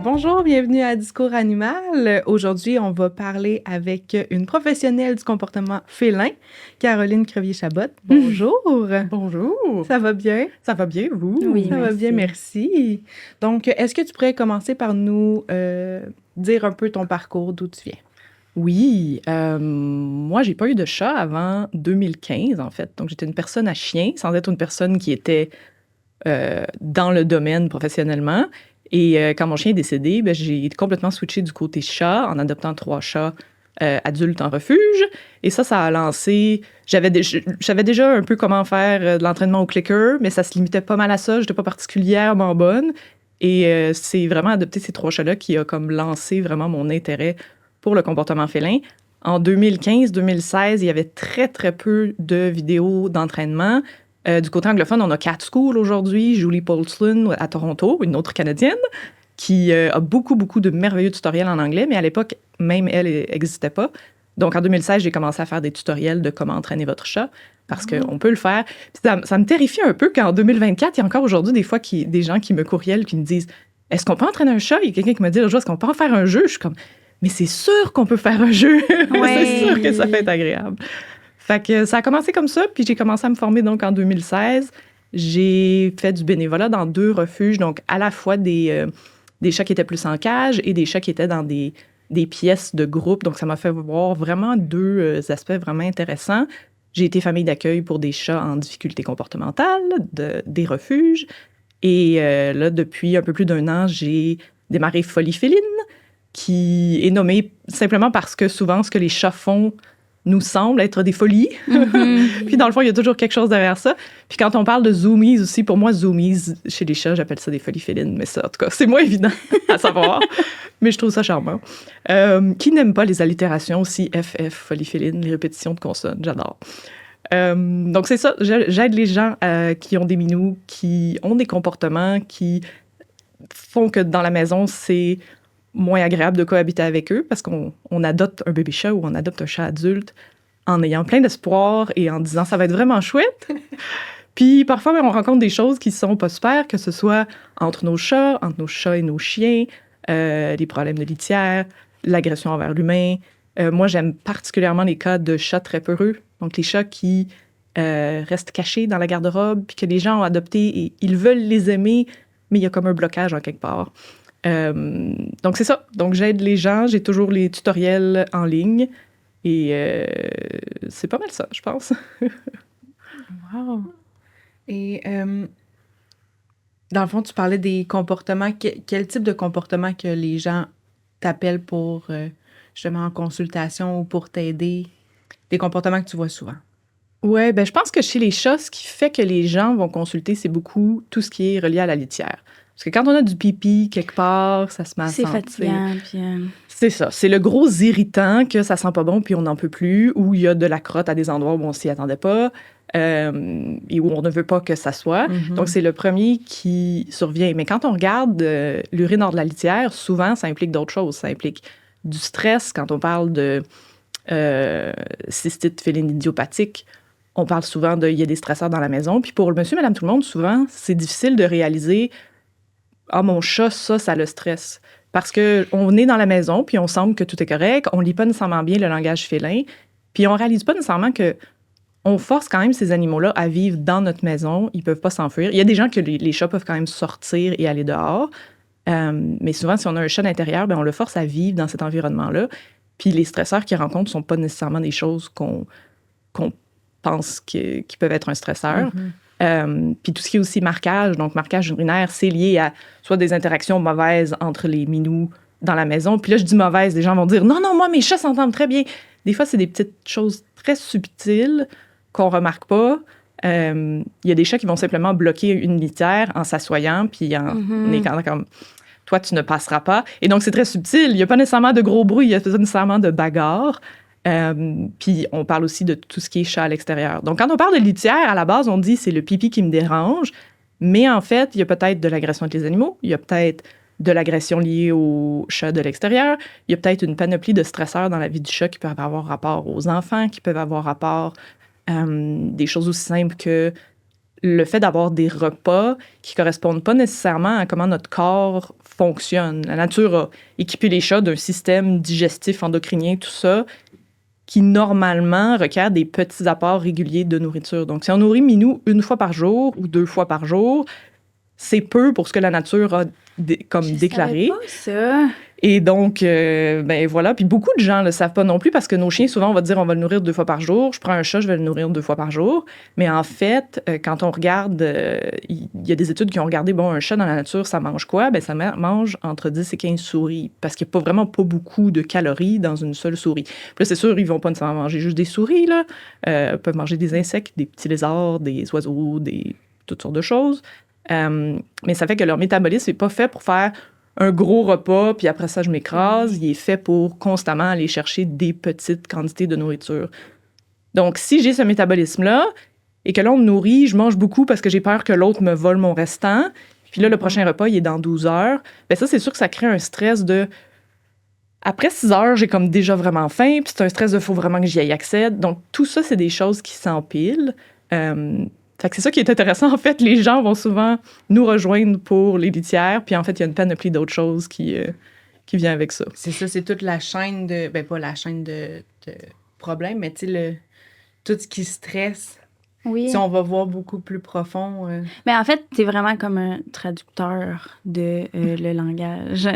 Bonjour, bienvenue à Discours Animal. Aujourd'hui, on va parler avec une professionnelle du comportement félin, Caroline Crevier-Chabot. Bonjour. Bonjour. Ça va bien? Ça va bien, vous? Oui, Ça va bien, merci. Donc, est-ce que tu pourrais commencer par nous dire un peu ton parcours, d'où tu viens? Oui, moi, j'ai pas eu de chat avant 2015, en fait. Donc, j'étais une personne à chien, sans être une personne qui était dans le domaine professionnellement. Et quand mon chien est décédé, ben, j'ai complètement switché du côté chat en adoptant 3 chats adultes en refuge. Et ça a lancé... Je savais déjà un peu comment faire de l'entraînement au clicker, mais ça se limitait pas mal à ça. J'étais pas particulièrement bonne. Et c'est vraiment adopter ces 3 chats-là qui a comme lancé vraiment mon intérêt pour le comportement félin. En 2015-2016, il y avait très, très peu de vidéos d'entraînement. Du côté anglophone, on a Cat School aujourd'hui, Julie Paulslin à Toronto, une autre Canadienne, qui a beaucoup, beaucoup de merveilleux tutoriels en anglais, mais à l'époque, même elle n'existait pas. Donc, en 2016, j'ai commencé à faire des tutoriels de comment entraîner votre chat, parce qu'on peut le faire. Puis ça me terrifie un peu qu'en 2024, il y a encore aujourd'hui des fois des gens qui me courriellent, qui me disent « Est-ce qu'on peut entraîner un chat? » Il y a quelqu'un qui me dit « Est-ce qu'on peut en faire un jeu? » Je suis comme « Mais c'est sûr qu'on peut faire un jeu! Ouais. C'est sûr que ça peut être agréable. » Fait que ça a commencé comme ça, puis j'ai commencé à me former donc en 2016. J'ai fait du bénévolat dans 2 refuges, donc à la fois des chats qui étaient plus en cage et des chats qui étaient dans des pièces de groupe. Donc ça m'a fait voir vraiment 2 aspects vraiment intéressants. J'ai été famille d'accueil pour des chats en difficulté comportementale, des refuges. Et là, depuis un peu plus d'1 an, j'ai démarré Folie féline, qui est nommée simplement parce que souvent, ce que les chats font nous semble être des folies. Puis dans le fond, il y a toujours quelque chose derrière ça. Puis quand on parle de zoomies aussi, pour moi, zoomies, chez les chats, j'appelle ça des folies félines. Mais ça, en tout cas, c'est moins évident à savoir. Mais je trouve ça charmant. Qui n'aime pas les allitérations aussi, FF, folie féline, les répétitions de consonnes, j'adore. Donc c'est ça, j'aide les gens qui ont des minous, qui ont des comportements qui font que dans la maison, c'est moins agréable de cohabiter avec eux parce qu'on adopte un bébé chat ou on adopte un chat adulte en ayant plein d'espoir et en disant ça va être vraiment chouette. Puis parfois, on rencontre des choses qui sont pas super, que ce soit entre nos chats et nos chiens, les problèmes de litière, l'agression envers l'humain. Moi, j'aime particulièrement les cas de chats très peureux, donc les chats qui restent cachés dans la garde-robe, puis que les gens ont adopté et ils veulent les aimer, mais il y a comme un blocage en quelque part. Donc, c'est ça. Donc, j'aide les gens. J'ai toujours les tutoriels en ligne. Et c'est pas mal ça, je pense. Wow! Et dans le fond, tu parlais des comportements. Quel type de comportement que les gens t'appellent pour justement en consultation ou pour t'aider? Des comportements que tu vois souvent. Ouais, ben je pense que chez les chats, ce qui fait que les gens vont consulter, c'est beaucoup tout ce qui est relié à la litière. Parce que quand on a du pipi quelque part, ça se met à C'est sentir. fatigant. Puis, C'est ça. C'est le gros irritant que ça sent pas bon puis on n'en peut plus, ou il y a de la crotte à des endroits où on s'y attendait pas et où on ne veut pas que ça soit. Donc, c'est le premier qui survient. Mais quand on regarde l'urine hors de la litière, souvent, ça implique d'autres choses. Ça implique du stress. Quand on parle de cystite féline idiopathique, on parle souvent il y a des stresseurs dans la maison. Puis pour le monsieur, madame, tout le monde, souvent, c'est difficile de réaliser « Ah, mon chat, ça le stresse ». Parce qu'on est dans la maison, puis on semble que tout est correct, on lit pas nécessairement bien le langage félin, puis on réalise pas nécessairement que on force quand même ces animaux-là à vivre dans notre maison. Ils peuvent pas s'enfuir. Il y a des gens que les chats peuvent quand même sortir et aller dehors, mais souvent, si on a un chat d'intérieur, ben on le force à vivre dans cet environnement-là. Puis les stresseurs qu'ils rencontrent sont pas nécessairement des choses qu'on pense qui peuvent être un stresseur. Puis tout ce qui est aussi marquage, donc marquage urinaire, c'est lié à soit des interactions mauvaises entre les minous dans la maison. Puis là, je dis mauvaises, les gens vont dire « Non, non, moi, mes chats s'entendent très bien. » Des fois, c'est des petites choses très subtiles qu'on remarque pas. Il y a des chats qui vont simplement bloquer une litière en s'assoyant, puis en étant comme « Toi, tu ne passeras pas. » Et donc, c'est très subtil. Il n'y a pas nécessairement de gros bruit, il n'y a pas nécessairement de bagarre. Puis on parle aussi de tout ce qui est chat à l'extérieur. Donc, quand on parle de litière, à la base, on dit c'est le pipi qui me dérange. Mais en fait, il y a peut-être de l'agression avec les animaux. Il y a peut-être de l'agression liée au chat de l'extérieur. Il y a peut-être une panoplie de stresseurs dans la vie du chat qui peuvent avoir rapport aux enfants, qui peuvent avoir rapport des choses aussi simples que le fait d'avoir des repas qui ne correspondent pas nécessairement à comment notre corps fonctionne. La nature a équipé les chats d'un système digestif, endocrinien, tout ça, qui normalement requiert des petits apports réguliers de nourriture. Donc, si on nourrit Minou 1 fois par jour ou 2 fois par jour, c'est peu pour ce que la nature a déclaré. Je savais pas ça. Et donc, ben voilà. Puis beaucoup de gens ne le savent pas non plus parce que nos chiens, souvent, on va dire on va le nourrir 2 fois par jour. Je prends un chat, je vais le nourrir 2 fois par jour. Mais en fait, quand on regarde, il y a des études qui ont regardé, bon, un chat dans la nature, ça mange quoi? Ben ça mange entre 10 et 15 souris parce qu'il n'y a vraiment pas beaucoup de calories dans une seule souris. Puis là, c'est sûr, ils vont pas nécessairement manger juste des souris, là. Ils peuvent manger des insectes, des petits lézards, des oiseaux, toutes sortes de choses. Mais ça fait que leur métabolisme n'est pas fait pour faire un gros repas, puis après ça, je m'écrase. Il est fait pour constamment aller chercher des petites quantités de nourriture. Donc, si j'ai ce métabolisme-là et que là, on me nourrit, je mange beaucoup parce que j'ai peur que l'autre me vole mon restant, puis là, le prochain repas, il est dans 12 heures, bien ça, c'est sûr que ça crée un stress de... Après 6 heures, j'ai comme déjà vraiment faim, puis c'est un stress de « faut vraiment que j'y aille accès ». Donc, tout ça, c'est des choses qui s'empilent. Fait que c'est ça qui est intéressant. En fait, les gens vont souvent nous rejoindre pour les litières, puis en fait, il y a une panoplie d'autres choses qui vient avec ça. C'est ça, c'est toute la chaîne de... Ben, pas la chaîne de problèmes, mais tu sais, tout ce qui stresse. Oui. Si on va voir beaucoup plus profond... Mais en fait, t'es vraiment comme un traducteur de le langage.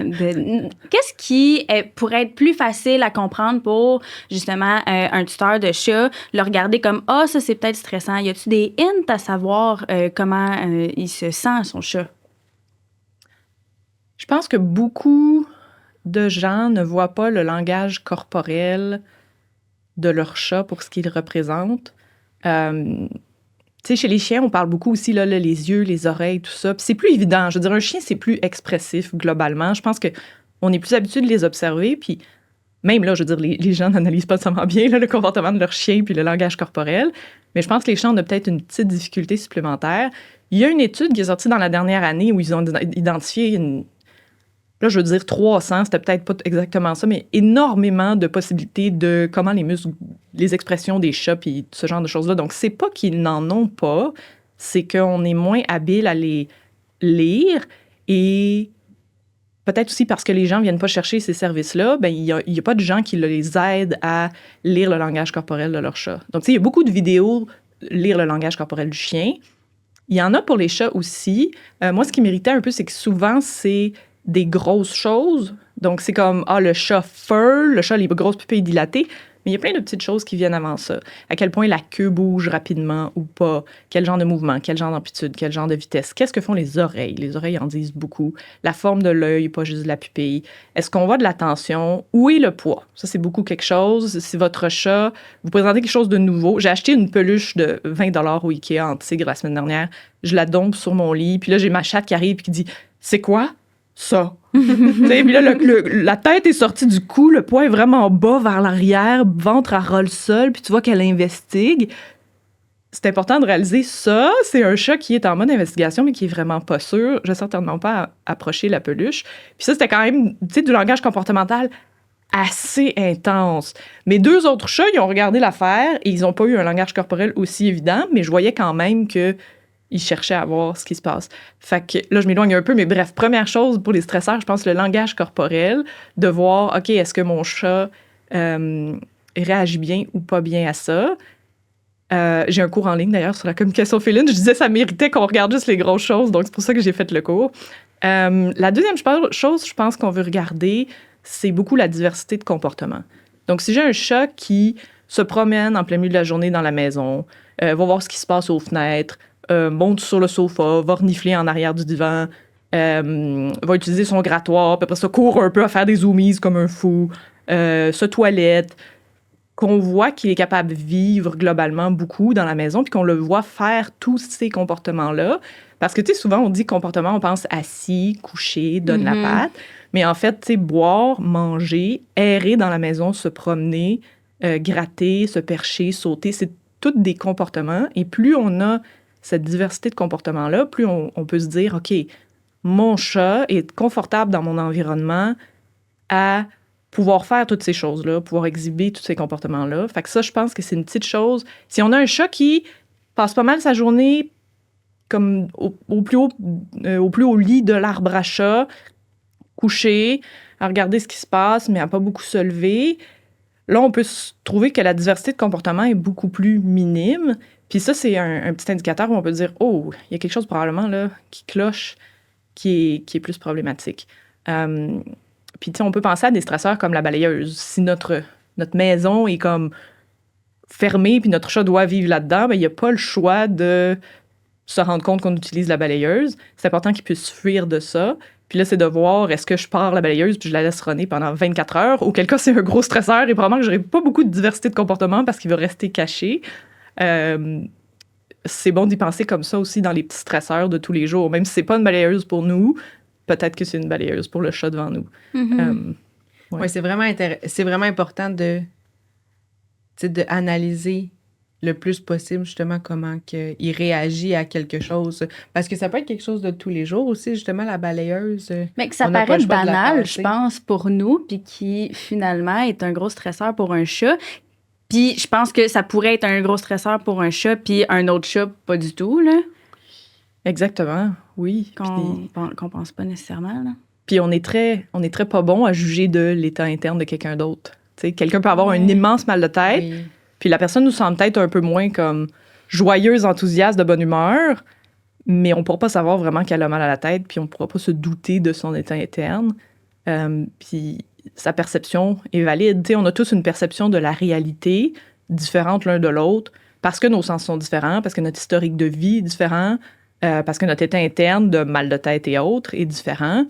Qu'est-ce qui pourrait être plus facile à comprendre pour, justement, un tuteur de chat, le regarder comme « Ah, ça, c'est peut-être stressant ». Y a-tu des hints à savoir comment il se sent, son chat? Je pense que beaucoup de gens ne voient pas le langage corporel de leur chat pour ce qu'il représente. Tu sais, chez les chiens, on parle beaucoup aussi, là, les yeux, les oreilles, tout ça. Puis c'est plus évident. Je veux dire, un chien, c'est plus expressif, globalement. Je pense qu'on est plus habitué de les observer. Puis même là, je veux dire, les gens n'analysent pas seulement bien là, le comportement de leur chien puis le langage corporel. Mais je pense que les chiens ont peut-être une petite difficulté supplémentaire. Il y a une étude qui est sortie dans la dernière année où ils ont identifié là, je veux dire 300, c'était peut-être pas exactement ça, mais énormément de possibilités de comment les muscles, les expressions des chats, puis ce genre de choses-là. Donc, c'est pas qu'ils n'en ont pas, c'est qu'on est moins habile à les lire et peut-être aussi parce que les gens viennent pas chercher ces services-là, ben il y a pas de gens qui les aident à lire le langage corporel de leur chat. Donc, tu sais, il y a beaucoup de vidéos lire le langage corporel du chien. Il y en a pour les chats aussi. Moi, ce qui m'irritait un peu, c'est que souvent, c'est des grosses choses. Donc, c'est comme, le chat fur, le chat a les grosses pupilles dilatées. Mais il y a plein de petites choses qui viennent avant ça. À quel point la queue bouge rapidement ou pas. Quel genre de mouvement, quel genre d'amplitude, quel genre de vitesse. Qu'est-ce que font les oreilles? Les oreilles en disent beaucoup. La forme de l'œil, pas juste de la pupille. Est-ce qu'on voit de l'attention? Où est le poids? Ça, c'est beaucoup quelque chose. Si votre chat, vous présentez quelque chose de nouveau. J'ai acheté une peluche de 20 $ au Ikea en tigre la semaine dernière. Je la dompe sur mon lit. Puis là, j'ai ma chatte qui arrive et qui dit « C'est quoi? » Ça. Puis là, la tête est sortie du cou, le poids est vraiment bas vers l'arrière, ventre à ras le sol, puis tu vois qu'elle investigue. C'est important de réaliser ça. C'est un chat qui est en mode investigation, mais qui est vraiment pas sûr. Je vais certainement pas approcher la peluche. Puis ça, c'était quand même, tu sais, du langage comportemental assez intense. Mes 2 autres chats, ils ont regardé l'affaire et ils ont pas eu un langage corporel aussi évident, mais je voyais quand même que ils cherchaient à voir ce qui se passe. Fait que là, je m'éloigne un peu, mais bref, première chose pour les stresseurs, je pense le langage corporel, de voir, OK, est-ce que mon chat réagit bien ou pas bien à ça? J'ai un cours en ligne, d'ailleurs, sur la communication féline. Je disais, ça méritait qu'on regarde juste les grosses choses, donc c'est pour ça que j'ai fait le cours. La deuxième chose, je pense qu'on veut regarder, c'est beaucoup la diversité de comportement. Donc, si j'ai un chat qui se promène en plein milieu de la journée dans la maison, va voir ce qui se passe aux fenêtres, monte sur le sofa, va renifler en arrière du divan, va utiliser son grattoir, puis après ça, court un peu à faire des zoomies comme un fou, se toilette, qu'on voit qu'il est capable de vivre globalement beaucoup dans la maison, puis qu'on le voit faire tous ces comportements-là. Parce que, tu sais, souvent, on dit comportement, on pense assis, couché, donne la patte. Mais en fait, tu sais, boire, manger, errer dans la maison, se promener, gratter, se percher, sauter, c'est tous des comportements. Et plus on a cette diversité de comportements-là, plus on peut se dire, OK, mon chat est confortable dans mon environnement à pouvoir faire toutes ces choses-là, pouvoir exhiber tous ces comportements-là. Fait que ça, je pense que c'est une petite chose. Si on a un chat qui passe pas mal sa journée comme au plus haut lit de l'arbre à chat, couché, à regarder ce qui se passe, mais à pas beaucoup se lever. Là, on peut trouver que la diversité de comportement est beaucoup plus minime. Puis ça, c'est un petit indicateur où on peut dire « Oh, il y a quelque chose probablement là qui cloche, qui est plus problématique. » Puis, tu sais, on peut penser à des stresseurs comme la balayeuse. Si notre maison est comme fermée puis notre chat doit vivre là-dedans, ben, il n'y a pas le choix de se rendre compte qu'on utilise la balayeuse. C'est important qu'il puisse fuir de ça. Puis là, c'est de voir, est-ce que je pars la balayeuse puis je la laisse runner pendant 24 heures? Auquel cas, c'est un gros stresseur et probablement que j'aurai pas beaucoup de diversité de comportement parce qu'il va rester caché. C'est bon d'y penser comme ça aussi dans les petits stresseurs de tous les jours. Même si c'est pas une balayeuse pour nous, peut-être que c'est une balayeuse pour le chat devant nous. Mm-hmm. Ouais, c'est vraiment important de analyser le plus possible, justement, comment il réagit à quelque chose. Parce que ça peut être quelque chose de tous les jours aussi, justement, la balayeuse. Mais que ça on n'a pas paraît le choix de la banal, faire, je pense, pour nous, puis qui, finalement, est un gros stresseur pour un chat. Puis je pense que ça pourrait être un gros stresseur pour un chat, puis un autre chat, pas du tout, là. Exactement, oui. Qu'on pense pas nécessairement, là. Puis on est très pas bon à juger de l'état interne de quelqu'un d'autre. T'sais, quelqu'un peut avoir un immense mal de tête, puis la personne nous semble peut-être un peu moins comme joyeuse, enthousiaste, de bonne humeur, mais on pourra pas savoir vraiment qu'elle a mal à la tête, puis on pourra pas se douter de son état interne. Puis sa perception est valide. T'sais, on a tous une perception de la réalité différente l'un de l'autre, parce que nos sens sont différents, parce que notre historique de vie est différent, parce que notre état interne de mal de tête et autres est différent.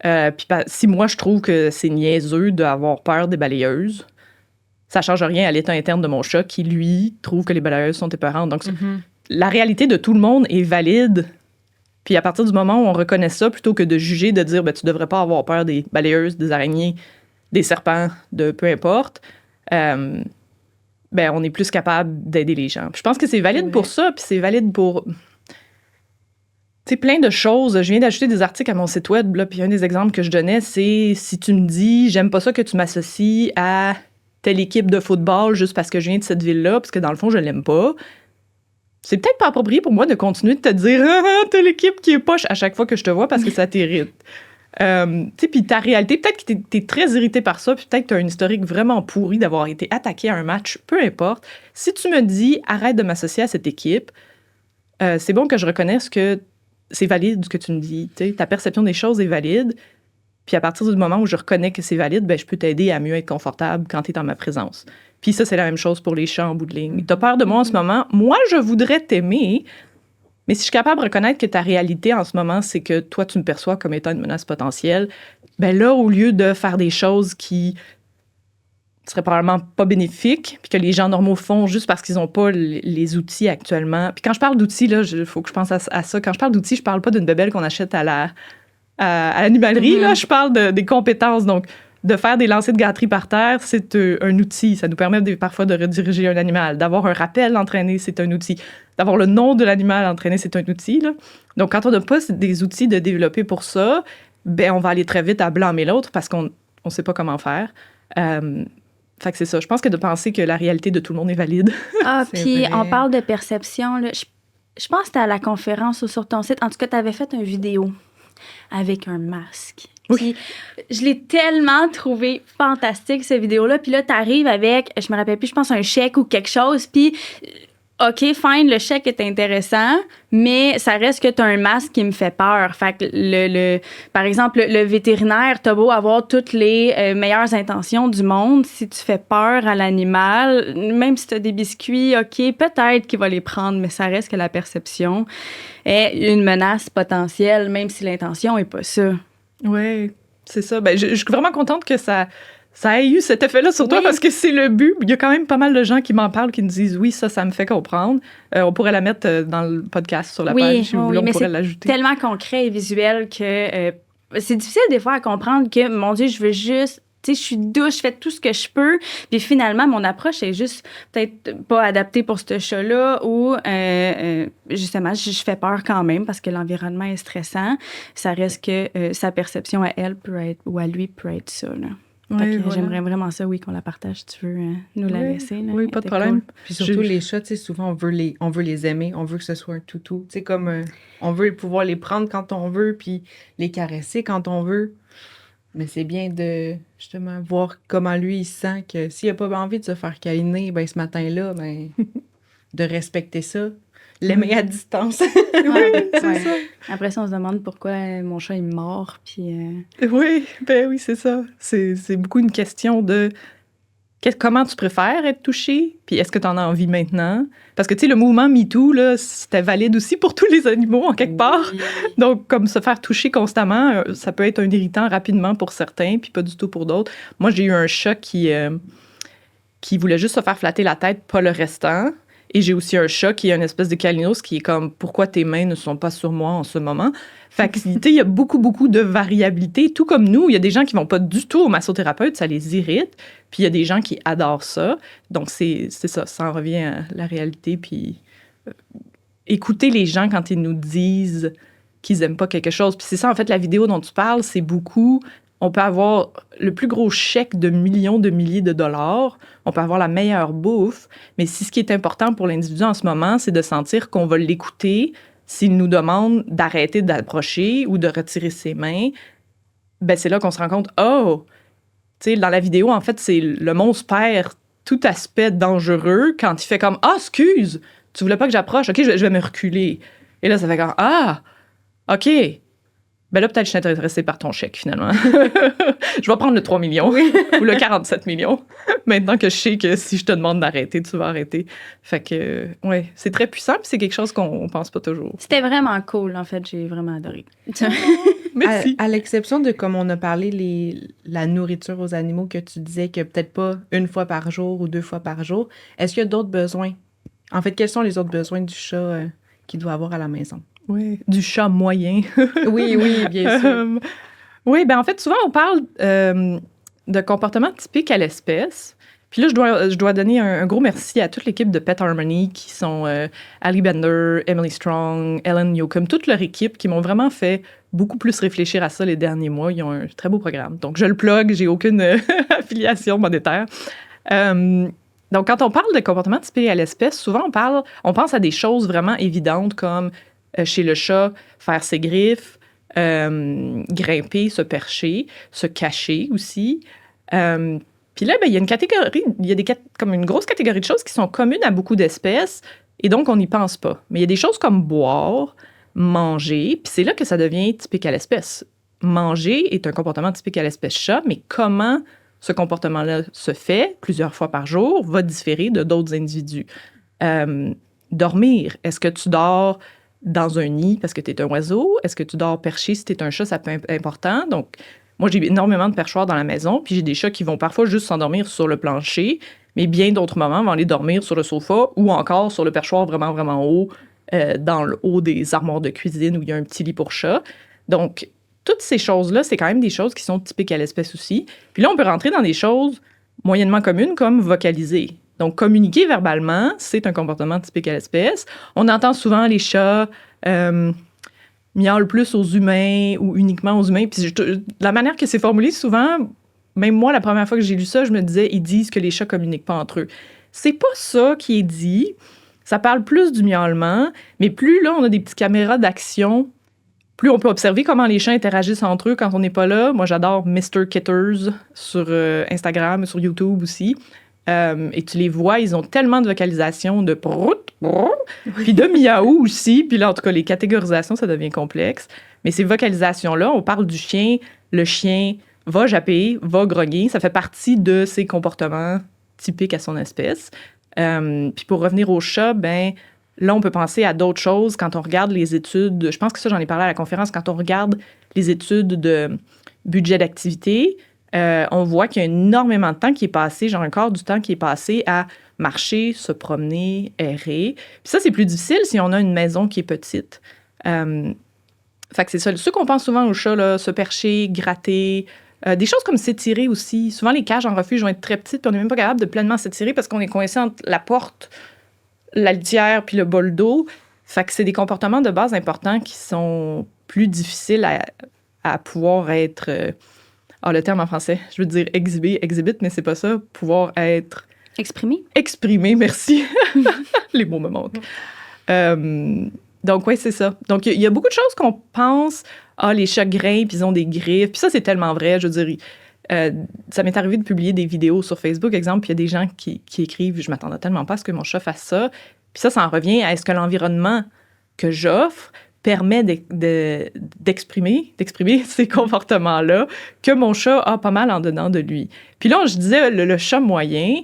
Puis si moi, je trouve que c'est niaiseux d'avoir peur des balayeuses, ça change rien à l'état interne de mon chat qui, lui, trouve que les balayeuses sont épeurantes. Donc, la réalité de tout le monde est valide. Puis à partir du moment où on reconnaît ça, plutôt que de juger, de dire, ben, tu devrais pas avoir peur des balayeuses, des araignées, des serpents, de peu importe, ben, on est plus capable d'aider les gens. Puis je pense que c'est valide pour ça, puis c'est valide pour... Tu sais, plein de choses. Je viens d'ajouter des articles à mon site web, là, puis un des exemples que je donnais, c'est si tu me dis, j'aime pas ça que tu m'associes à telle équipe de football juste parce que je viens de cette ville-là, parce que dans le fond, je l'aime pas. C'est peut-être pas approprié pour moi de continuer de te dire telle équipe qui est poche à chaque fois que je te vois parce que ça t'irrite. Tu sais, puis ta réalité, peut-être que t'es très irrité par ça, puis peut-être que t'as un historique vraiment pourri d'avoir été attaqué à un match, peu importe. Si tu me dis, arrête de m'associer à cette équipe, c'est bon que je reconnaisse que c'est valide ce que tu me dis. T'sais, ta perception des choses est valide. Puis à partir du moment où je reconnais que c'est valide, ben, je peux t'aider à mieux être confortable quand tu es dans ma présence. Puis ça, c'est la même chose pour les chats en bout de ligne. Tu as peur de moi en ce moment. Moi, je voudrais t'aimer. Mais si je suis capable de reconnaître que ta réalité en ce moment, c'est que toi, tu me perçois comme étant une menace potentielle, ben là, au lieu de faire des choses qui seraient probablement pas bénéfiques, puis que les gens normaux font juste parce qu'ils n'ont pas les outils actuellement. Puis quand je parle d'outils, là, il faut que je pense à ça. Quand je parle d'outils, je parle pas d'une bébelle qu'on achète à l'animalerie, là, je parle des compétences. Donc, de faire des lancers de gâterie par terre, c'est un outil. Ça nous permet parfois de rediriger un animal. D'avoir un rappel entraîné, c'est un outil. D'avoir le nom de l'animal entraîné, c'est un outil, là. Donc, quand on n'a pas des outils de développer pour ça, ben on va aller très vite à blâmer l'autre parce qu'on ne sait pas comment faire. Fait que c'est ça. Je pense que de penser que la réalité de tout le monde est valide. Ah, puis on parle de perception, là. Je pense que c'était à la conférence ou sur ton site. En tout cas, tu avais fait une vidéo avec un masque. Oui. Puis je l'ai tellement trouvé fantastique, cette vidéo-là. Puis là, t'arrives avec, je me rappelle plus, je pense un chèque ou quelque chose. Puis, OK, fine, le chèque est intéressant, mais ça reste que t'as un masque qui me fait peur. Fait que, par exemple, le vétérinaire, t'as beau avoir toutes les meilleures intentions du monde, si tu fais peur à l'animal, même si t'as des biscuits, OK, peut-être qu'il va les prendre, mais ça reste que la perception est une menace potentielle, même si l'intention est pas ça. Oui, c'est ça. Ben, je suis vraiment contente que ça ait eu cet effet-là sur toi parce que c'est le but. Il y a quand même pas mal de gens qui m'en parlent, qui me disent oui, ça me fait comprendre. On pourrait la mettre dans le podcast sur la page, si vous voulez, on pourrait l'ajouter. C'est tellement concret et visuel que c'est difficile des fois à comprendre que, mon Dieu, je veux juste... Tu sais, je suis douce, je fais tout ce que je peux. Puis finalement, mon approche est juste peut-être pas adaptée pour ce chat-là ou justement, je fais peur quand même parce que l'environnement est stressant. Ça reste que sa perception à elle peut être, ou à lui peut être ça, là. Ouais, voilà. J'aimerais vraiment ça, oui, qu'on la partage, si tu veux nous la laisser. Là. Oui, pas de problème. Cool. Puis surtout, les chats, tu sais, souvent, on veut les aimer, on veut que ce soit un toutou. Tu sais, comme on veut pouvoir les prendre quand on veut, puis les caresser quand on veut. Mais c'est bien de, justement, voir comment lui, il sent que s'il n'a pas envie de se faire câliner, ben, ce matin-là, ben, de respecter ça. L'aimer à distance. Ouais, c'est ouais. ça. Après ça, on se demande pourquoi mon chat est mort. Puis, Oui, ben oui, c'est ça. C'est beaucoup une question de comment tu préfères être touché, puis est-ce que tu en as envie maintenant? Parce que, tu sais, le mouvement MeToo, là, c'était valide aussi pour tous les animaux, en quelque part. Oui. Donc, comme se faire toucher constamment, ça peut être un irritant rapidement pour certains, puis pas du tout pour d'autres. Moi, j'ai eu un chat qui voulait juste se faire flatter la tête, pas le restant. Et j'ai aussi un chat qui est une espèce de câlinos qui est comme « Pourquoi tes mains ne sont pas sur moi en ce moment? » Fait que, tu sais, il y a beaucoup, beaucoup de variabilité. Tout comme nous, il y a des gens qui vont pas du tout au massothérapeute, ça les irrite. Puis il y a des gens qui adorent ça. Donc, c'est ça en revient à la réalité. Puis écouter les gens quand ils nous disent qu'ils aiment pas quelque chose. Puis c'est ça, en fait, la vidéo dont tu parles, c'est beaucoup... On peut avoir le plus gros chèque de millions de milliers de dollars. On peut avoir la meilleure bouffe. Mais si ce qui est important pour l'individu en ce moment, c'est de sentir qu'on va l'écouter s'il nous demande d'arrêter d'approcher ou de retirer ses mains, ben c'est là qu'on se rend compte, oh, tu sais, dans la vidéo, en fait, c'est le monstre perd tout aspect dangereux quand il fait comme, ah, excuse, tu voulais pas que j'approche, OK, je vais me reculer. Et là, ça fait comme, ah, OK. Ben là, peut-être je suis intéressée par ton chèque, finalement. Je vais prendre le 3 millions ou le 47 millions. Maintenant que je sais que si je te demande d'arrêter, tu vas arrêter. Fait que, ouais, c'est très puissant, puis c'est quelque chose qu'on pense pas toujours. c'était vraiment cool, en fait. J'ai vraiment adoré. Merci. À l'exception de, comme on a parlé, la nourriture aux animaux, que tu disais que peut-être pas une fois par jour ou 2 fois par jour, est-ce qu'il y a d'autres besoins? En fait, quels sont les autres besoins du chat qu'il doit avoir à la maison? Oui, du chat moyen. Oui, bien sûr. Oui, ben en fait, souvent, on parle de comportements typiques à l'espèce. Puis là, je dois donner un gros merci à toute l'équipe de Pet Harmony, qui sont Ali Bender, Emily Strong, Ellen Newcomb, toute leur équipe, qui m'ont vraiment fait beaucoup plus réfléchir à ça les derniers mois. Ils ont un très beau programme. Donc, je le plug, j'ai aucune affiliation monétaire. Donc, quand on parle de comportements typiques à l'espèce, souvent, on pense à des choses vraiment évidentes comme chez le chat, faire ses griffes, grimper, se percher, se cacher aussi. Puis là, ben, il y a une catégorie, comme une grosse catégorie de choses qui sont communes à beaucoup d'espèces, et donc on n'y pense pas. Mais il y a des choses comme boire, manger, puis c'est là que ça devient typique à l'espèce. Manger est un comportement typique à l'espèce chat, mais comment ce comportement-là se fait plusieurs fois par jour va différer de d'autres individus. Dormir, est-ce que tu dors dans un nid parce que tu es un oiseau? Est-ce que tu dors perché si tu es un chat? Ça peut être important. Donc, moi, j'ai énormément de perchoirs dans la maison, puis j'ai des chats qui vont parfois juste s'endormir sur le plancher, mais bien d'autres moments vont aller dormir sur le sofa ou encore sur le perchoir vraiment, vraiment haut, dans le haut des armoires de cuisine où il y a un petit lit pour chat. Donc, toutes ces choses-là, c'est quand même des choses qui sont typiques à l'espèce aussi. Puis là, on peut rentrer dans des choses moyennement communes comme vocaliser. Donc, communiquer verbalement, c'est un comportement typique à l'espèce. On entend souvent les chats miaulent plus aux humains ou uniquement aux humains. Puis la manière que c'est formulé, souvent, même moi, la première fois que j'ai lu ça, je me disais, ils disent que les chats communiquent pas entre eux. C'est pas ça qui est dit. Ça parle plus du miaulement, mais plus là, on a des petites caméras d'action, plus on peut observer comment les chats interagissent entre eux quand on n'est pas là. Moi, j'adore Mr. Kitters sur Instagram, sur YouTube aussi. Et tu les vois, ils ont tellement de vocalisation de prout, prout, puis de miaou aussi. Puis là, en tout cas, les catégorisations, ça devient complexe. Mais ces vocalisations-là, on parle du chien. Le chien va japper, va grogner. Ça fait partie de ses comportements typiques à son espèce. Puis pour revenir au chat, ben là, on peut penser à d'autres choses quand on regarde les études. Je pense que ça, j'en ai parlé à la conférence. Quand on regarde les études de budget d'activité, on voit qu'il y a énormément de temps qui est passé, genre un quart du temps qui est passé à marcher, se promener, errer. Puis ça, c'est plus difficile si on a une maison qui est petite. Fait que c'est ça. Ceux qu'on pense souvent aux chats, là, se percher, gratter, des choses comme s'étirer aussi. Souvent, les cages en refuge vont être très petites, puis on n'est même pas capable de pleinement s'étirer parce qu'on est coincé entre la porte, la litière, puis le bol d'eau. Fait que c'est des comportements de base importants qui sont plus difficiles à pouvoir être le terme en français, je veux dire exhibit, mais c'est pas ça. Pouvoir être exprimé, merci. Les mots me manquent. Donc, oui, c'est ça. Donc, il y a beaucoup de choses qu'on pense, les chats grimpent, ils ont des griffes. Puis ça, c'est tellement vrai. Je veux dire, ça m'est arrivé de publier des vidéos sur Facebook, exemple, puis il y a des gens qui écrivent « Je m'attendais tellement pas à ce que mon chat fasse ça. » Puis ça en revient à est-ce que l'environnement que j'offre permet d'exprimer ces comportements-là que mon chat a pas mal en dedans de lui. Puis là, je disais le chat moyen,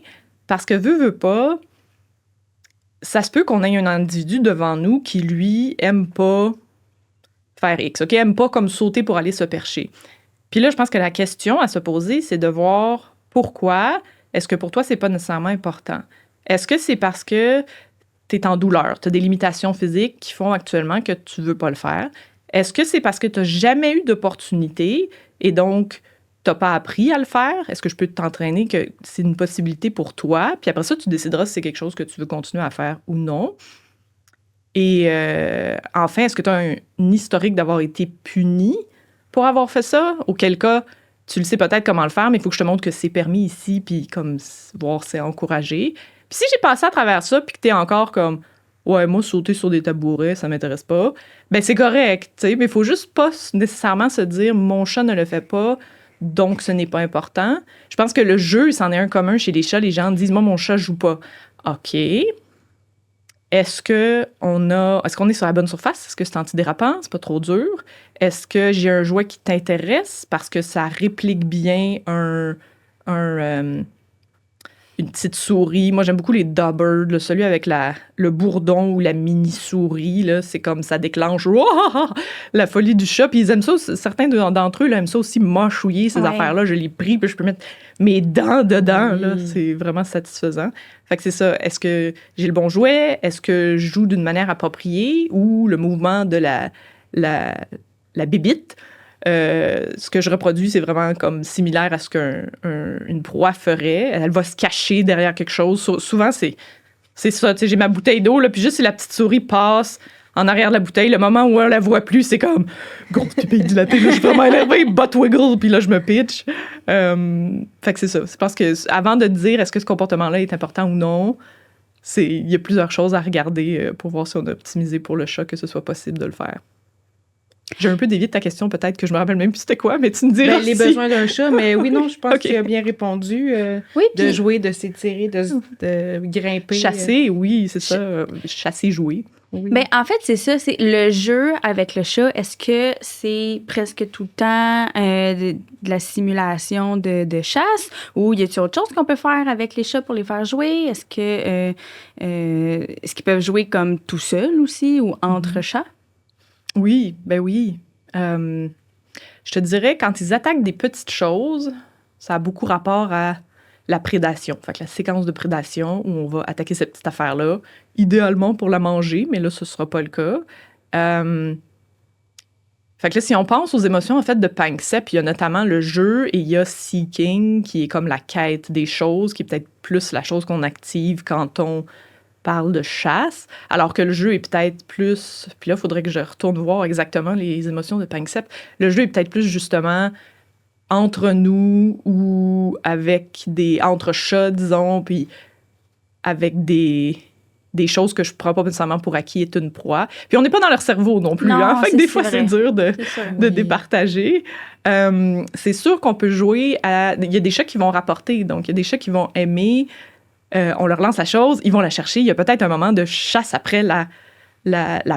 parce que veut pas, ça se peut qu'on ait un individu devant nous qui, lui, aime pas faire X, OK? Aime pas comme sauter pour aller se percher. Puis là, je pense que la question à se poser, c'est de voir pourquoi est-ce que pour toi, c'est pas nécessairement important. Est-ce que c'est parce que tu es en douleur, tu as des limitations physiques qui font actuellement que tu veux pas le faire? Est-ce que c'est parce que tu n'as jamais eu d'opportunité et donc tu n'as pas appris à le faire? Est-ce que je peux t'entraîner que c'est une possibilité pour toi? Puis après ça, tu décideras si c'est quelque chose que tu veux continuer à faire ou non. Et enfin, est-ce que tu as un historique d'avoir été puni pour avoir fait ça? Auquel cas, tu le sais peut-être comment le faire, mais il faut que je te montre que c'est permis ici, puis comme voir c'est encouragé. Puis si j'ai passé à travers ça, puis que t'es encore comme « Ouais, moi, sauter sur des tabourets, ça m'intéresse pas », ben c'est correct, tu sais, mais il faut juste pas nécessairement se dire « Mon chat ne le fait pas, donc ce n'est pas important ». Je pense que le jeu, c'en est un commun chez les chats. Les gens disent « Moi, mon chat joue pas ». OK. Est-ce qu'on est sur la bonne surface? Est-ce que c'est antidérapant? C'est pas trop dur? Est-ce que j'ai un jouet qui t'intéresse parce que ça réplique bien une petite souris? Moi, j'aime beaucoup les Daubird, celui avec le bourdon ou la mini-souris. Là, c'est comme ça déclenche la folie du chat. Puis ils aiment ça, certains d'entre eux là, aiment ça aussi mâchouiller, ces affaires-là. Je les prie, puis je peux mettre mes dents dedans. Là, c'est vraiment satisfaisant. Fait que c'est ça. Est-ce que j'ai le bon jouet? Est-ce que je joue d'une manière appropriée? Ou le mouvement de la bébite? Ce que je reproduis, c'est vraiment comme similaire à ce qu'une proie ferait. Elle va se cacher derrière quelque chose. Souvent, c'est ça. J'ai ma bouteille d'eau, là, puis juste si la petite souris passe en arrière de la bouteille, le moment où on la voit plus, c'est comme gros petit pays dilaté, là, je suis vraiment énervée, butt wiggle, puis là, je me pitch. Fait que c'est ça. C'est parce que avant de dire est-ce que ce comportement-là est important ou non, il y a plusieurs choses à regarder pour voir si on a optimisé pour le chat que ce soit possible de le faire. J'ai un peu dévié de ta question, peut-être que je me rappelle même plus c'était quoi, mais tu me diras. Les besoins d'un chat, mais oui, non, je pense que tu as bien répondu. Oui, de jouer, de s'étirer, de grimper. Chasser, oui, c'est ça. Chasser, jouer. Oui. Ben, en fait, c'est ça. C'est le jeu avec le chat. Est-ce que c'est presque tout le temps de la simulation de chasse ou y a-t-il autre chose qu'on peut faire avec les chats pour les faire jouer? Est-ce qu'ils peuvent jouer comme tout seuls aussi ou entre chats? Oui, ben oui. Je te dirais, quand ils attaquent des petites choses, ça a beaucoup rapport à la prédation. Fait que la séquence de prédation où on va attaquer cette petite affaire-là, idéalement pour la manger, mais là, ce ne sera pas le cas. Fait que là, si on pense aux émotions, en fait, de Panksepp, il y a notamment le jeu et il y a Seeking, qui est comme la quête des choses, qui est peut-être plus la chose qu'on active quand on parle de chasse, alors que le jeu est peut-être plus... Puis là, il faudrait que je retourne voir exactement les émotions de Panksepp. Le jeu est peut-être plus, justement, entre nous ou entre chats, disons, puis avec des choses que je ne prends pas nécessairement pour acquis est une proie. Puis on n'est pas dans leur cerveau non plus. Non, fait que des fois, c'est dur de départager. C'est sûr qu'on peut jouer à... Il y a des chats qui vont rapporter, donc il y a des chats qui vont aimer... on leur lance la chose, ils vont la chercher. Il y a peut-être un moment de chasse après la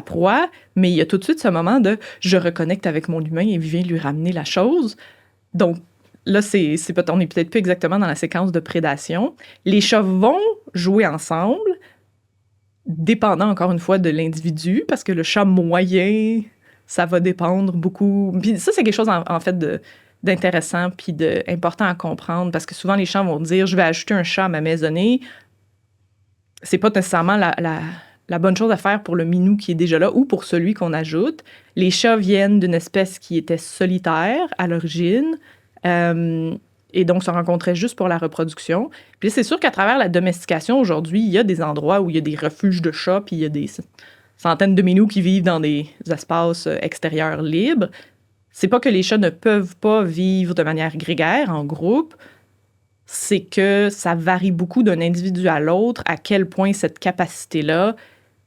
proie, mais il y a tout de suite ce moment de « je reconnecte avec mon humain et viens lui ramener la chose ». Donc là, on n'est peut-être plus exactement dans la séquence de prédation. Les chats vont jouer ensemble, dépendant encore une fois de l'individu, parce que le chat moyen, ça va dépendre beaucoup. Puis ça, c'est quelque chose en fait d'intéressant puis d'important à comprendre, parce que souvent les gens vont dire je vais ajouter un chat à ma maisonnée. C'est pas nécessairement la bonne chose à faire pour le minou qui est déjà là ou pour celui qu'on ajoute. Les chats viennent d'une espèce qui était solitaire à l'origine et donc se rencontraient juste pour la reproduction. Puis c'est sûr qu'à travers la domestication aujourd'hui, il y a des endroits où il y a des refuges de chats puis il y a des centaines de minous qui vivent dans des espaces extérieurs libres. c'est pas que les chats ne peuvent pas vivre de manière grégaire, en groupe, c'est que ça varie beaucoup d'un individu à l'autre à quel point cette capacité-là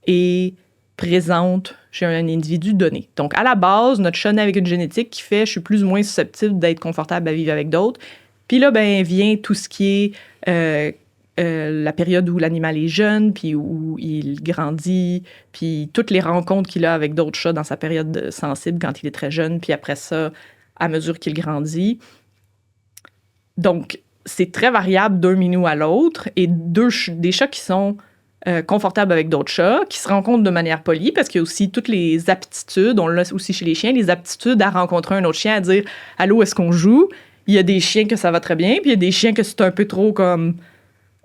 est présente chez un individu donné. Donc, à la base, notre chat naît avec une génétique qui fait « je suis plus ou moins susceptible d'être confortable à vivre avec d'autres ». Puis là, ben vient tout ce qui est la période où l'animal est jeune, puis où il grandit, puis toutes les rencontres qu'il a avec d'autres chats dans sa période sensible quand il est très jeune, puis après ça, à mesure qu'il grandit. Donc, c'est très variable d'un minou à l'autre, et des chats qui sont confortables avec d'autres chats, qui se rencontrent de manière polie, parce qu'il y a aussi toutes les aptitudes, on l'a aussi chez les chiens, les aptitudes à rencontrer un autre chien, à dire « Allô, est-ce qu'on joue? » Il y a des chiens que ça va très bien, puis il y a des chiens que c'est un peu trop comme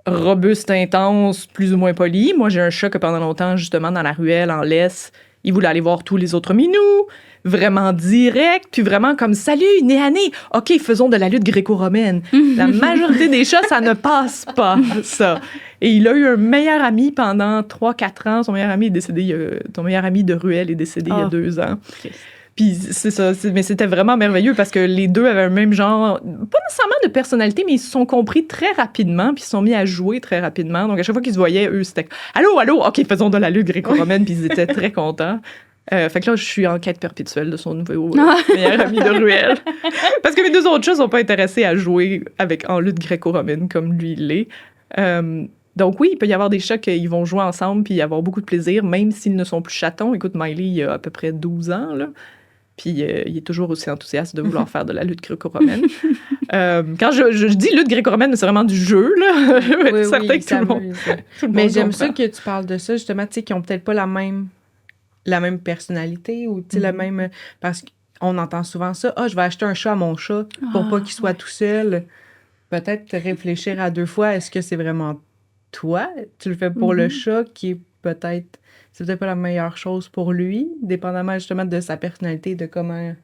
robuste, intense, plus ou moins poli. Moi, j'ai un chat que pendant longtemps, justement, dans la ruelle, en laisse, il voulait aller voir tous les autres minous, vraiment direct, puis vraiment comme « Salut, nez à nez! OK, faisons de la lutte gréco-romaine. » La majorité des chats, ça ne passe pas, ça. Et il a eu un meilleur ami pendant 3-4 ans. Son meilleur ami est décédé, ton meilleur ami de ruelle est décédé il y a 2 ans. Puis c'est ça, mais c'était vraiment merveilleux parce que les deux avaient un même genre, pas nécessairement de personnalité, mais ils se sont compris très rapidement, puis ils se sont mis à jouer très rapidement. Donc à chaque fois qu'ils se voyaient, eux, c'était « Allô, allô, OK, faisons de la lutte gréco-romaine », puis ils étaient très contents. Fait que là, je suis en quête perpétuelle de son nouveau meilleur ami de ruelle. Parce que mes 2 autres chats sont pas intéressés à jouer en lutte gréco-romaine comme lui il l'est. Donc oui, il peut y avoir des chats qui vont jouer ensemble puis avoir beaucoup de plaisir, même s'ils ne sont plus chatons. Écoute, Miley, il a à peu près 12 ans, là. Puis il est toujours aussi enthousiaste de vouloir faire de la lutte gréco-romaine. Quand je dis lutte gréco-romaine, c'est vraiment du jeu, là. Oui, certain que tout le monde Mais j'aime comprend. ça que tu parles de ça, justement, tu sais, qui ont peut-être pas la même personnalité ou, tu sais, le même... Parce qu'on entend souvent ça. « Ah, je vais acheter un chat à mon chat pour pas qu'il soit tout seul. » Peut-être réfléchir à 2 fois, est-ce que c'est vraiment toi? Tu le fais pour le chat qui est peut-être... C'est peut-être pas la meilleure chose pour lui, dépendamment justement de sa personnalité, de comment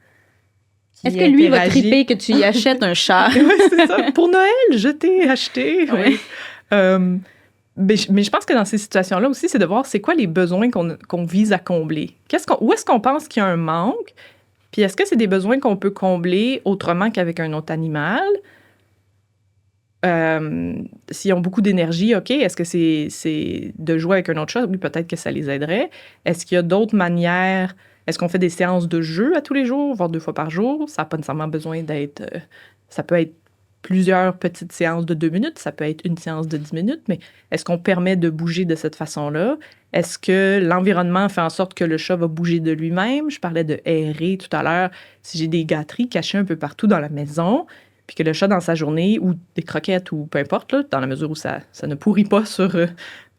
Est-ce que lui va triper que tu y achètes un chat? Oui, c'est ça. Pour Noël, je t'ai acheté. Oui. Mais je pense que dans ces situations-là aussi, c'est de voir c'est quoi les besoins qu'on vise à combler. Où est-ce qu'on pense qu'il y a un manque? Puis est-ce que c'est des besoins qu'on peut combler autrement qu'avec un autre animal? S'ils ont beaucoup d'énergie, OK, est-ce que c'est de jouer avec un autre chat? Oui, peut-être que ça les aiderait. Est-ce qu'il y a d'autres manières? Est-ce qu'on fait des séances de jeu à tous les jours, voire 2 fois par jour? Ça n'a pas nécessairement besoin d'être... ça peut être plusieurs petites séances de 2 minutes, ça peut être une séance de 10 minutes, mais est-ce qu'on permet de bouger de cette façon-là? Est-ce que l'environnement fait en sorte que le chat va bouger de lui-même? Je parlais de errer tout à l'heure. Si j'ai des gâteries cachées un peu partout dans la maison... puis que le chat, dans sa journée, ou des croquettes, ou peu importe, là, dans la mesure où ça ne pourrit pas sur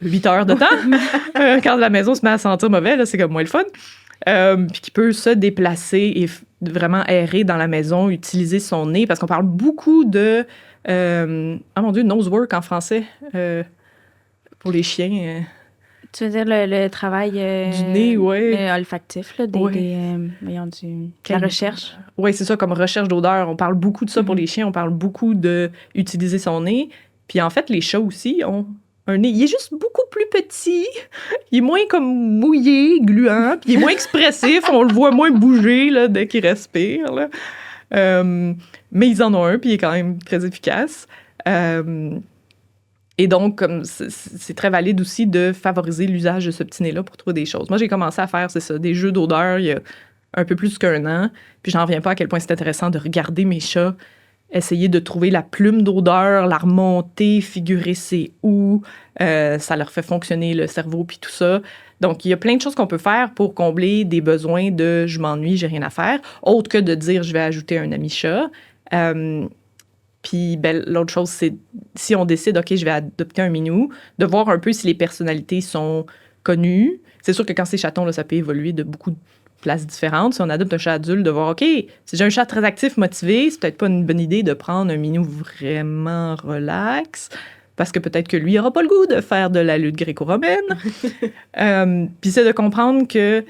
8 heures de temps, quand la maison se met à sentir mauvais, là, c'est comme moins le fun, puis qu'il peut se déplacer et vraiment errer dans la maison, utiliser son nez, parce qu'on parle beaucoup de... ah mon Dieu, nose work en français, pour les chiens. Tu veux dire le travail du nez, oui. Olfactif, là, la recherche. Oui, c'est ça, comme recherche d'odeur. On parle beaucoup de ça pour les chiens. On parle beaucoup d'utiliser son nez. Puis en fait, les chats aussi ont un nez. Il est juste beaucoup plus petit. Il est moins comme mouillé, gluant. Puis il est moins expressif. On le voit moins bouger là, dès qu'il respire. Là. Mais ils en ont un, puis il est quand même très efficace. Et donc, comme c'est très valide aussi de favoriser l'usage de ce petit nez-là pour trouver des choses. Moi, j'ai commencé à faire, c'est ça, des jeux d'odeur il y a un peu plus qu'un an. Puis j'en reviens pas à quel point c'est intéressant de regarder mes chats, essayer de trouver la plume d'odeur, la remonter, figurer c'est où. Ça leur fait fonctionner le cerveau puis tout ça. Donc, il y a plein de choses qu'on peut faire pour combler des besoins de « je m'ennuie, j'ai rien à faire », autre que de dire « je vais ajouter un ami chat ». Puis ben, l'autre chose, c'est si on décide, OK, je vais adopter un minou, de voir un peu si les personnalités sont connues. C'est sûr que quand c'est chaton, là, ça peut évoluer de beaucoup de places différentes. Si on adopte un chat adulte, de voir, OK, si j'ai un chat très actif, motivé, c'est peut-être pas une bonne idée de prendre un minou vraiment relax, parce que peut-être que lui n'aura pas le goût de faire de la lutte gréco-romaine. Puis c'est de comprendre que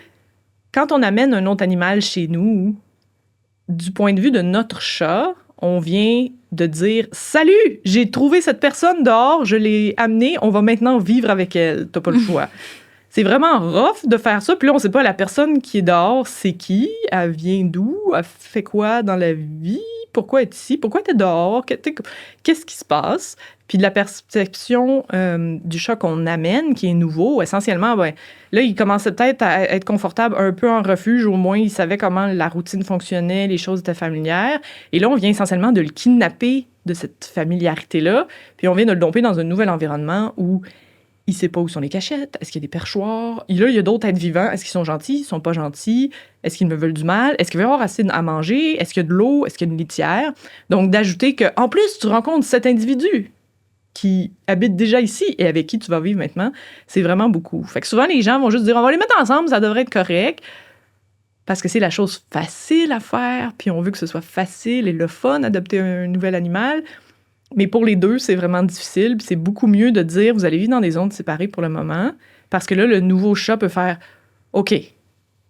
quand on amène un autre animal chez nous, du point de vue de notre chat, on vient de dire « Salut, j'ai trouvé cette personne dehors, je l'ai amenée, on va maintenant vivre avec elle. T'as pas le choix. » c'est vraiment rough de faire ça. Puis là, on sait pas la personne qui est dehors, c'est qui, elle vient d'où, elle fait quoi dans la vie, pourquoi elle est ici, pourquoi elle est dehors, qu'est-ce qui se passe. Puis de la perception du chat qu'on amène, qui est nouveau, essentiellement, ben, là, il commençait peut-être à être confortable un peu en refuge, au moins il savait comment la routine fonctionnait, les choses étaient familières. Et là, on vient essentiellement de le kidnapper de cette familiarité-là, puis on vient de le domper dans un nouvel environnement où il sait pas où sont les cachettes, est-ce qu'il y a des perchoirs, là, il y a d'autres êtres vivants, est-ce qu'ils sont gentils, ils sont pas gentils, est-ce qu'ils me veulent du mal, est-ce qu'il va y avoir assez à manger, est-ce qu'il y a de l'eau, est-ce qu'il y a une litière. Donc, d'ajouter qu'en plus, tu rencontres cet individu qui habite déjà ici et avec qui tu vas vivre maintenant, c'est vraiment beaucoup. Fait que souvent, les gens vont juste dire, on va les mettre ensemble, ça devrait être correct, parce que c'est la chose facile à faire, puis on veut que ce soit facile et le fun d'adopter un nouvel animal. Mais pour les deux, c'est vraiment difficile. Puis c'est beaucoup mieux de dire, vous allez vivre dans des zones séparées pour le moment, parce que là, le nouveau chat peut faire, OK,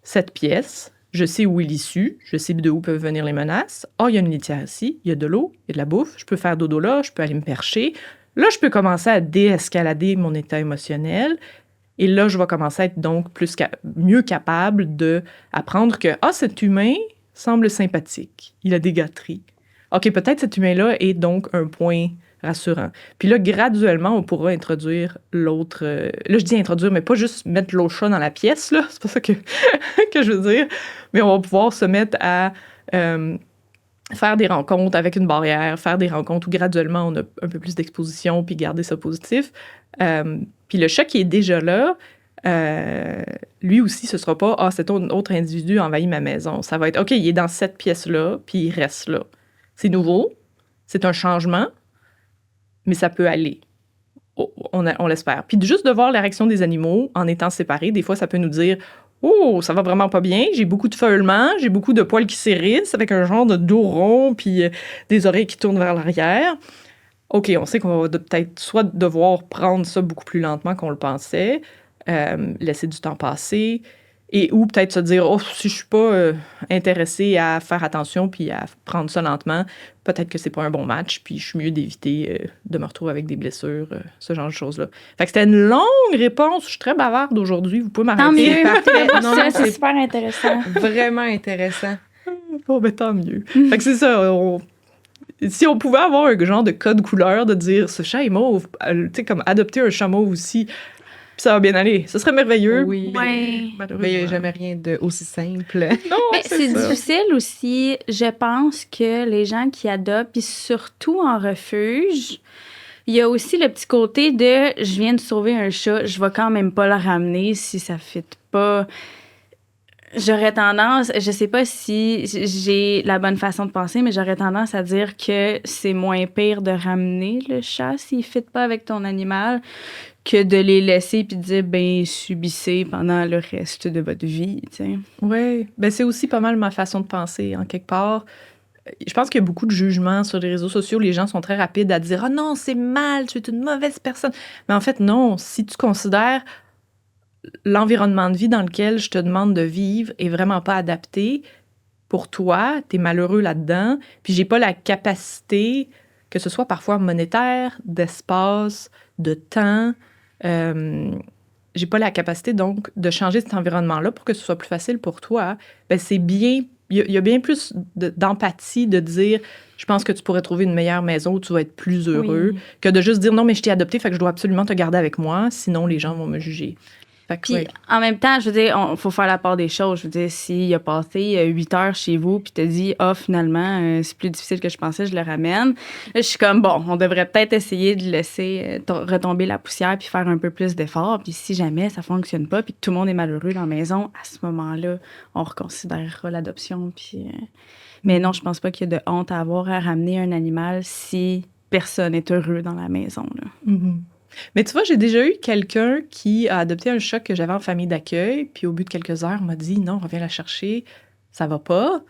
cette pièce, je sais où est l'issue, je sais de où peuvent venir les menaces. Ah, il y a une litière ici, il y a de l'eau, il y a de la bouffe, je peux faire dodo là, je peux aller me percher. Là, je peux commencer à déescalader mon état émotionnel. Et là, je vais commencer à être donc mieux capable d'apprendre que, cet humain semble sympathique, il a des gâteries. OK, peut-être cet humain-là est donc un point rassurant. Puis là, graduellement, on pourra introduire l'autre... là, je dis introduire, mais pas juste mettre l'autre chat dans la pièce, là. C'est pas ça que je veux dire. Mais on va pouvoir se mettre à faire des rencontres avec une barrière, faire des rencontres où graduellement, on a un peu plus d'exposition, puis garder ça positif. Puis le chat qui est déjà là, lui aussi, ce sera pas « cet autre individu envahit ma maison ». Ça va être « OK, il est dans cette pièce-là, puis il reste là ». C'est nouveau, c'est un changement, mais ça peut aller. On l'espère. Puis juste de voir la réaction des animaux en étant séparés, des fois, ça peut nous dire « Oh, ça va vraiment pas bien, j'ai beaucoup de feulements, j'ai beaucoup de poils qui s'hérissent avec un genre de dos rond, puis des oreilles qui tournent vers l'arrière. » OK, on sait qu'on va peut-être soit devoir prendre ça beaucoup plus lentement qu'on le pensait, laisser du temps passer, ou peut-être se dire, si je suis pas intéressée à faire attention puis à prendre ça lentement, peut-être que c'est pas un bon match, puis je suis mieux d'éviter de me retrouver avec des blessures, ce genre de choses-là. Fait que c'était une longue réponse. Je suis très bavarde aujourd'hui. Vous pouvez m'arrêter. Tant mieux. C'est super intéressant. Vraiment intéressant. Bon, ben tant mieux. Fait que c'est ça. Si on pouvait avoir un genre de code couleur de dire, ce chat est mauve, tu sais, comme adopter un chat mauve aussi, ça va bien aller. Ce serait merveilleux. Oui. Ouais. Mais il n'y a jamais rien d'aussi simple. Non, mais c'est difficile aussi. Je pense que les gens qui adoptent, puis surtout en refuge, il y a aussi le petit côté de je viens de sauver un chat, je vais quand même pas le ramener si ça ne fit pas. J'aurais tendance, je sais pas si j'ai la bonne façon de penser, mais j'aurais tendance à dire que c'est moins pire de ramener le chat s'il ne fit pas avec ton animal que de les laisser puis de dire, ben, subissez pendant le reste de votre vie, tu sais. Oui, ben c'est aussi pas mal ma façon de penser, en quelque part. Je pense qu'il y a beaucoup de jugements sur les réseaux sociaux. Les gens sont très rapides à dire « Ah non, c'est mal, tu es une mauvaise personne. » Mais en fait, non. Si tu considères l'environnement de vie dans lequel je te demande de vivre est vraiment pas adapté pour toi, t'es malheureux là-dedans, puis j'ai pas la capacité, que ce soit parfois monétaire, d'espace, de temps, j'ai pas la capacité, donc, de changer cet environnement-là pour que ce soit plus facile pour toi, ben c'est bien, il y a bien plus d'empathie de dire, je pense que tu pourrais trouver une meilleure maison où tu vas être plus heureux, que de juste dire, non, mais je t'ai adopté, fait que je dois absolument te garder avec moi, sinon les gens vont me juger. Puis, en même temps, je veux dire, il faut faire la part des choses. Je veux dire, s'il a passé 8 heures chez vous puis t'as dit, finalement, c'est plus difficile que je pensais, je le ramène. Là, je suis comme, bon, on devrait peut-être essayer de laisser retomber la poussière puis faire un peu plus d'efforts. Puis si jamais ça fonctionne pas puis que tout le monde est malheureux dans la maison, à ce moment-là, on reconsidérera l'adoption. Puis, mais non, je pense pas qu'il y a de honte à avoir à ramener un animal si personne est heureux dans la maison, là. Mm-hmm. Mais tu vois, j'ai déjà eu quelqu'un qui a adopté un chat que j'avais en famille d'accueil, puis au bout de quelques heures, m'a dit « Non, reviens la chercher, ça va pas. »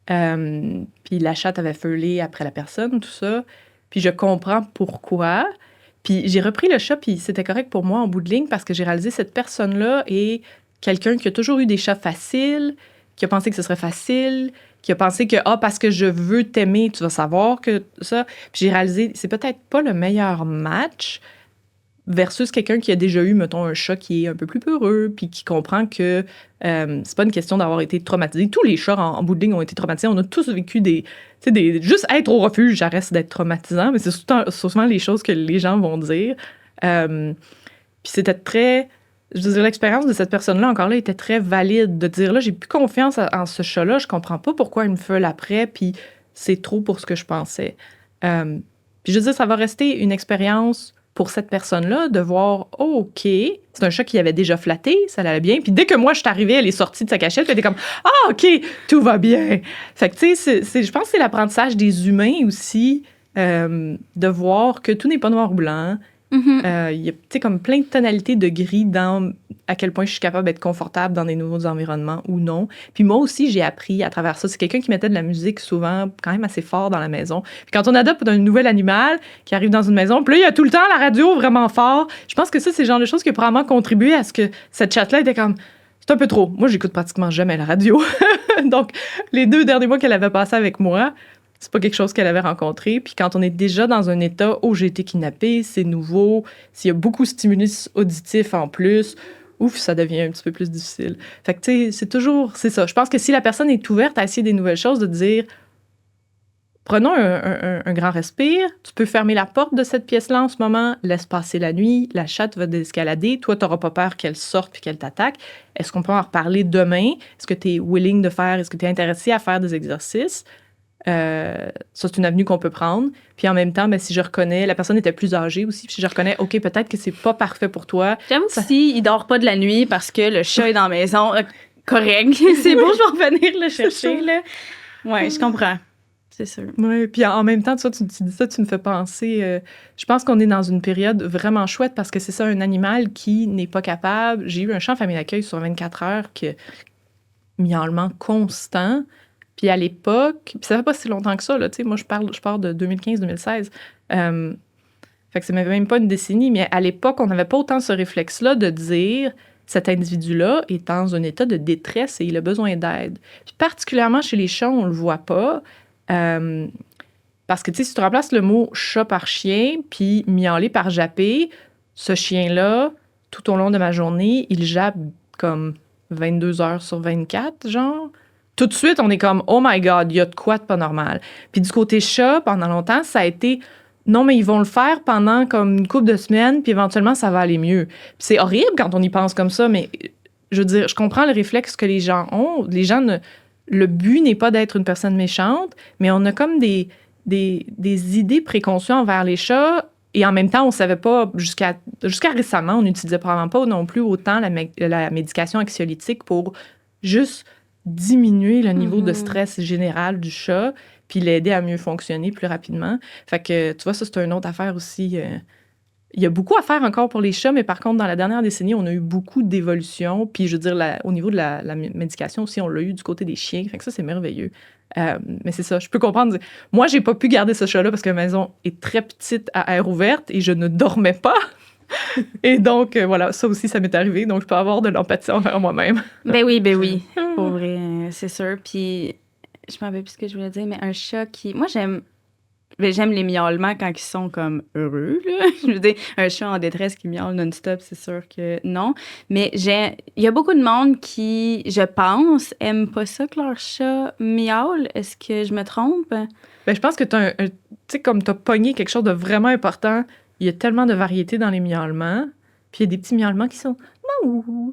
Puis la chatte avait feulé après la personne, tout ça. Puis je comprends pourquoi. Puis j'ai repris le chat, puis c'était correct pour moi en bout de ligne, parce que j'ai réalisé cette personne-là est quelqu'un qui a toujours eu des chats faciles, qui a pensé que ce serait facile, qui a pensé que, parce que je veux t'aimer, tu vas savoir que ça. Puis j'ai réalisé, c'est peut-être pas le meilleur match. versus quelqu'un qui a déjà eu, mettons, un chat qui est un peu plus peureux, puis qui comprend que c'est pas une question d'avoir été traumatisé. Tous les chats, en bout de ligne, ont été traumatisés. On a tous vécu juste être au refuge, ça reste d'être traumatisant, mais c'est souvent les choses que les gens vont dire. Puis c'était très... Je veux dire, l'expérience de cette personne-là, encore là, était très valide, de dire, là, j'ai plus confiance en ce chat-là, je comprends pas pourquoi il me fait l'après, puis c'est trop pour ce que je pensais. Puis je veux dire, ça va rester une expérience pour cette personne-là de voir, oh, OK, c'est un chat qui avait déjà flatté, ça allait bien. Puis dès que moi, je suis arrivée, elle est sortie de sa cachette, elle était comme, ah, OK, tout va bien. Fait que, tu sais, je pense que c'est l'apprentissage des humains aussi, de voir que tout n'est pas noir ou blanc. Il y a, tu sais, comme plein de tonalités de gris dans à quel point je suis capable d'être confortable dans des nouveaux environnements ou non. Puis moi aussi, j'ai appris à travers ça. C'est quelqu'un qui mettait de la musique souvent quand même assez fort dans la maison. Puis quand on adopte un nouvel animal qui arrive dans une maison, puis là, il y a tout le temps la radio vraiment fort. Je pense que ça, c'est le genre de choses qui a probablement contribué à ce que cette chatte-là était comme... C'est un peu trop. Moi, j'écoute pratiquement jamais la radio. Donc, les 2 derniers mois qu'elle avait passé avec moi, c'est pas quelque chose qu'elle avait rencontré. Puis quand on est déjà dans un état où j'ai été kidnappée, c'est nouveau, s'il y a beaucoup de stimulus auditifs en plus, ouf, ça devient un petit peu plus difficile. Fait que, tu sais, c'est ça. Je pense que si la personne est ouverte à essayer des nouvelles choses, de dire, prenons un grand respire, tu peux fermer la porte de cette pièce-là en ce moment, laisse passer la nuit, la chatte va d'escalader, toi, t'auras pas peur qu'elle sorte puis qu'elle t'attaque. Est-ce qu'on peut en reparler demain? Est-ce que tu es willing de faire, est-ce que tu es intéressé à faire des exercices? Ça, c'est une avenue qu'on peut prendre. Puis en même temps, ben, si je reconnais, la personne était plus âgée aussi, puis si je reconnais, OK, peut-être que c'est pas parfait pour toi. J'aime si il dort pas de la nuit parce que le chat est dans la maison, correct. C'est beau, je vais revenir le chercher, là. Ouais, je comprends. C'est sûr. Oui, puis en même temps, tu dis ça, tu me fais penser... je pense qu'on est dans une période vraiment chouette parce que c'est ça, un animal qui n'est pas capable... J'ai eu un chat en famille d'accueil sur 24 heures que miaulement constant. Puis à l'époque, puis ça fait pas si longtemps que ça, là, tu sais, moi, je pars de 2015-2016. Fait que c'est même pas une décennie, mais à l'époque, on n'avait pas autant ce réflexe-là de dire cet individu-là est dans un état de détresse et il a besoin d'aide. Puis particulièrement chez les chats, on le voit pas. Parce que, tu sais, si tu remplaces le mot chat par chien, puis miauler par japper, ce chien-là, tout au long de ma journée, il jappe comme 22 heures sur 24, genre. Tout de suite, on est comme, oh my God, il y a de quoi de pas normal. Puis du côté chat, pendant longtemps, ça a été, non, mais ils vont le faire pendant comme une couple de semaines, puis éventuellement, ça va aller mieux. Puis c'est horrible quand on y pense comme ça, mais je veux dire, je comprends le réflexe que les gens ont. Les gens, le but n'est pas d'être une personne méchante, mais on a comme des idées préconçues envers les chats. Et en même temps, on ne savait pas, jusqu'à récemment, on n'utilisait probablement pas non plus autant la médication anxiolytique pour juste diminuer le niveau de stress général du chat, puis l'aider à mieux fonctionner plus rapidement. Fait que, tu vois, ça, c'est une autre affaire aussi. Il y a beaucoup à faire encore pour les chats, mais par contre, dans la dernière décennie, on a eu beaucoup d'évolution. Puis, je veux dire, au niveau de la médication aussi, on l'a eu du côté des chiens. Fait que ça, c'est merveilleux. Mais c'est ça, je peux comprendre. Moi, j'ai pas pu garder ce chat-là parce que la maison est très petite à air ouverte et je ne dormais pas. Et donc, voilà, ça aussi, ça m'est arrivé. Donc, je peux avoir de l'empathie envers moi-même. Ben oui. Pour vrai, c'est sûr. Puis, je m'en rappelle plus ce que je voulais dire, mais un chat qui... Moi, j'aime les miaulements quand ils sont comme heureux, là. Je veux dire, un chat en détresse qui miaule non-stop, c'est sûr que non. Mais il y a beaucoup de monde qui, je pense, aiment pas ça que leur chat miaule. Est-ce que je me trompe? Ben, je pense que tu sais, comme tu as pogné quelque chose de vraiment important, il y a tellement de variétés dans les miaulements. Puis il y a des petits miaulements qui sont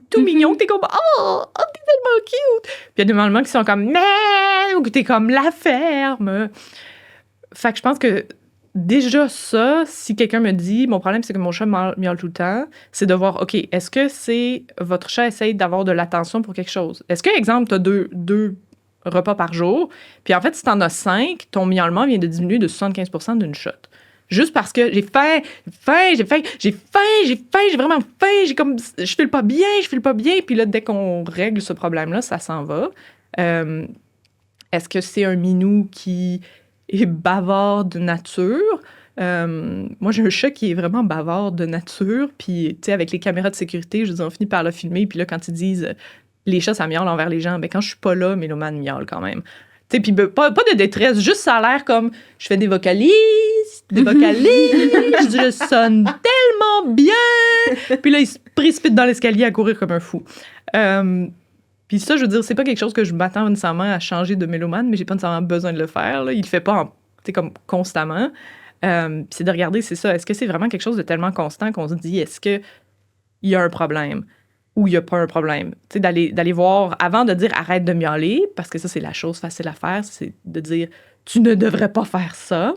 tout mignons. T'es comme, oh, t'es tellement cute. Puis il y a des miaulements qui sont comme, mais, ou que t'es comme la ferme. Fait que je pense que déjà ça, si quelqu'un me dit, mon problème, c'est que mon chat miaule tout le temps, c'est de voir, OK, est-ce que c'est votre chat essaye d'avoir de l'attention pour quelque chose? Est-ce que, exemple, t'as deux repas par jour, puis en fait, si t'en as 5, ton miaulement vient de diminuer de 75% d'une shot. Juste parce que j'ai faim, j'ai vraiment faim, je file pas bien, puis là, dès qu'on règle ce problème-là, ça s'en va. Est-ce que c'est un minou qui est bavard de nature? Moi, j'ai un chat qui est vraiment bavard de nature, puis, tu sais, avec les caméras de sécurité, je veux dire, on finit par le filmer, puis là, quand ils disent les chats, ça miaule envers les gens, ben quand je suis pas là, Méloman miaule quand même. Tu sais, puis pas de détresse, juste ça a l'air comme je fais des vocalises, des vocalises, je sonne tellement bien. Puis là, il se précipite dans l'escalier à courir comme un fou. Puis ça, je veux dire, c'est pas quelque chose que je m'attends nécessairement à changer de mélomane, mais j'ai pas nécessairement besoin de le faire. Là. Il le fait pas comme constamment. Puis c'est de regarder, c'est ça. Est-ce que c'est vraiment quelque chose de tellement constant qu'on se dit, est-ce qu'il y a un problème ou il n'y a pas un problème? Tu sais, d'aller voir, avant de dire arrête de miauler, parce que ça, c'est la chose facile à faire, c'est de dire tu ne devrais pas faire ça.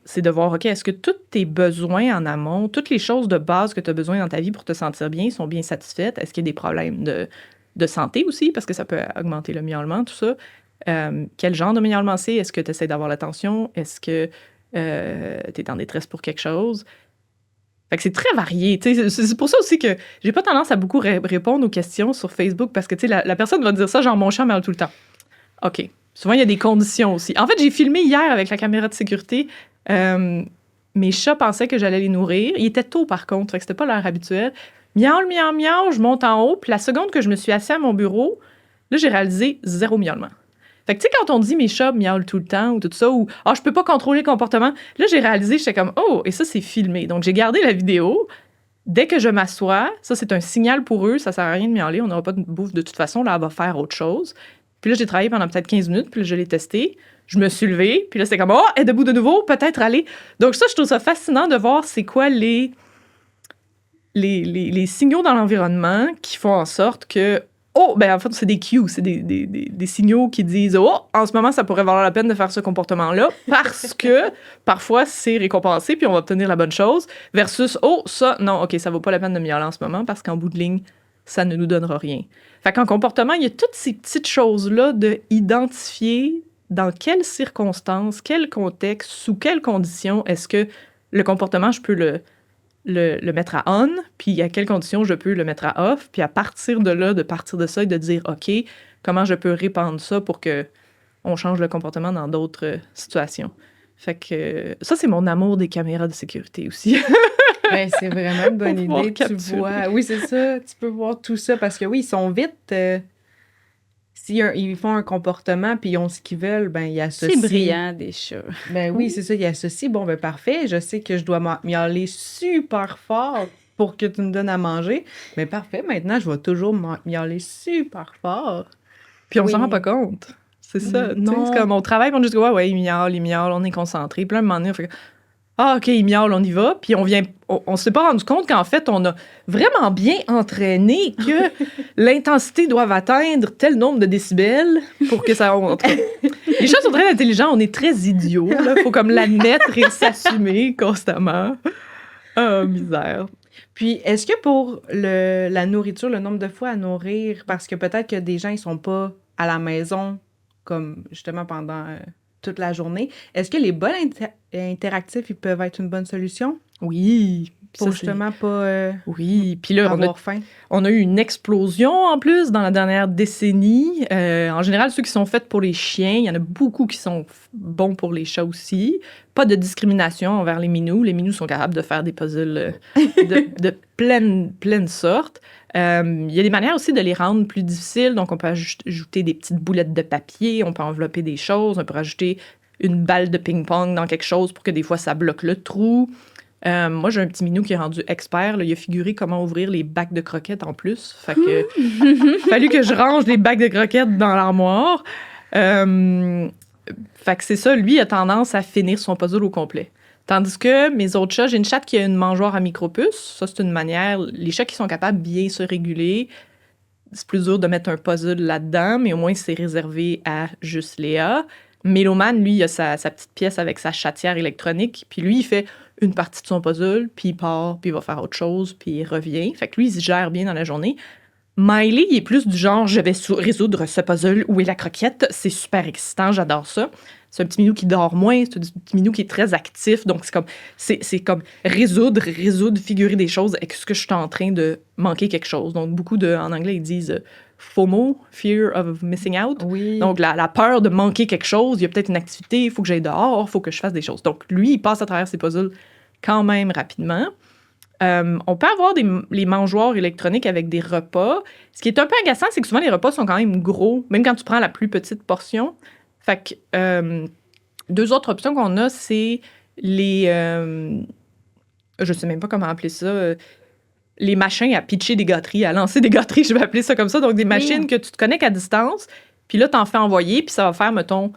C'est de voir, OK, est-ce que tous tes besoins en amont, toutes les choses de base que tu as besoin dans ta vie pour te sentir bien sont bien satisfaites? Est-ce qu'il y a des problèmes de santé aussi, parce que ça peut augmenter le miaulement, tout ça? Quel genre de miaulement c'est? Est-ce que tu essaies d'avoir l'attention? Est-ce que tu es en détresse pour quelque chose? Fait que c'est très varié. C'est pour ça aussi que j'ai pas tendance à beaucoup répondre aux questions sur Facebook, parce que la personne va dire ça, genre mon chat miaule tout le temps. OK. Souvent, il y a des conditions aussi. En fait, j'ai filmé hier avec la caméra de sécurité. Mes chats pensaient que j'allais les nourrir. Il était tôt, par contre, fait que c'était pas l'heure habituelle. Miaule, miaule, miaule, je monte en haut. Puis la seconde que je me suis assise à mon bureau, là, j'ai réalisé 0 miaulement. Fait que, tu sais, quand on dit mes chats miaulent tout le temps ou tout ça, ou je peux pas contrôler le comportement, là, j'ai réalisé, j'étais comme, et ça, c'est filmé. Donc, j'ai gardé la vidéo. Dès que je m'assois, ça, c'est un signal pour eux, ça sert à rien de miauler, on n'aura pas de bouffe de toute façon, là, elle va faire autre chose. Puis là, j'ai travaillé pendant peut-être 15 minutes, puis là, je l'ai testé. Je me suis levée, puis là, c'était comme, elle est debout de nouveau, peut-être aller. Donc ça, je trouve ça fascinant de voir c'est quoi les signaux dans l'environnement qui font en sorte que, en fait, c'est des cues, c'est des signaux qui disent, en ce moment, ça pourrait valoir la peine de faire ce comportement-là, parce que parfois, c'est récompensé, puis on va obtenir la bonne chose, versus, ça, non, OK, ça vaut pas la peine de miauler en ce moment, parce qu'en bout de ligne, ça ne nous donnera rien. Fait qu'en comportement, il y a toutes ces petites choses-là de identifier dans quelles circonstances, quel contexte, sous quelles conditions est-ce que le comportement, je peux le mettre à on, puis à quelles conditions je peux le mettre à off, puis à partir de là, de partir de ça et de dire, OK, comment je peux répandre ça pour que on change le comportement dans d'autres situations. Fait que ça, c'est mon amour des caméras de sécurité aussi. Ben, c'est vraiment une bonne idée. Tu vois, oui, c'est ça. Tu peux voir tout ça parce que oui, ils sont vite. Ils font un comportement puis ils ont ce qu'ils veulent, ben ils associent. C'est brillant, des chats. Ben oui, c'est ça, ils associent. Bon, ben parfait, je sais que je dois miauler super fort pour que tu me donnes à manger. Mais parfait, maintenant, je vais toujours miauler super fort. Puis on s'en rend pas compte. C'est ça. Non. C'est comme on travaille, on dit, il miaule, on est concentré. Puis là, un moment donné, on fait OK, il miaule, on y va. Puis on s'est pas rendu compte qu'en fait, on a vraiment bien entraîné que l'intensité doit atteindre tel nombre de décibels pour que ça... Les chats sont très intelligents, on est très idiots. Il faut comme l'admettre et s'assumer constamment. Misère. Puis, est-ce que pour la nourriture, le nombre de fois à nourrir, parce que peut-être que des gens, ils sont pas à la maison, comme justement pendant... toute la journée. Est-ce que les bols interactifs, ils peuvent être une bonne solution? Oui. Pour justement pas oui. Puis là, avoir faim. On a eu une explosion en plus dans la dernière décennie. En général, ceux qui sont faits pour les chiens, il y en a beaucoup qui sont bons pour les chats aussi. Pas de discrimination envers les minous. Les minous sont capables de faire des puzzles de pleine sorte. Il y a des manières aussi de les rendre plus difficiles. Donc, on peut ajouter des petites boulettes de papier, on peut envelopper des choses, on peut rajouter une balle de ping-pong dans quelque chose pour que des fois, ça bloque le trou. Moi, j'ai un petit minou qui est rendu expert. Là, il a figuré comment ouvrir les bacs de croquettes en plus. Fait que fallu que je range les bacs de croquettes dans l'armoire. Fait que c'est ça. Lui, il a tendance à finir son puzzle au complet. Tandis que mes autres chats, j'ai une chatte qui a une mangeoire à micropuce. Ça, c'est une manière... Les chats qui sont capables de bien se réguler, c'est plus dur de mettre un puzzle là-dedans, mais au moins, c'est réservé à juste Léa. Mélomane, lui, il a sa petite pièce avec sa chatière électronique, puis lui, il fait une partie de son puzzle, puis il part, puis il va faire autre chose, puis il revient. Fait que lui, il se gère bien dans la journée. Miley, il est plus du genre, je vais résoudre ce puzzle, où est la croquette? C'est super excitant, j'adore ça. C'est un petit minou qui dort moins, c'est un petit minou qui est très actif, donc c'est comme résoudre, figurer des choses. Est-ce que je suis en train de manquer quelque chose? Donc, beaucoup en anglais, ils disent FOMO, Fear of Missing Out. Oui. Donc, la peur de manquer quelque chose, il y a peut-être une activité, il faut que j'aille dehors, il faut que je fasse des choses. Donc, lui, il passe à travers ses puzzles quand même rapidement. On peut avoir les mangeoires électroniques avec des repas. Ce qui est un peu agaçant, c'est que souvent, les repas sont quand même gros, même quand tu prends la plus petite portion. Fait que 2 autres options qu'on a, c'est je sais même pas comment appeler ça, les machins à pitcher des gâteries, à lancer des gâteries, je vais appeler ça comme ça. Donc, des machines que tu te connectes à distance, puis là, t'en fais envoyer, puis ça va faire, mettons,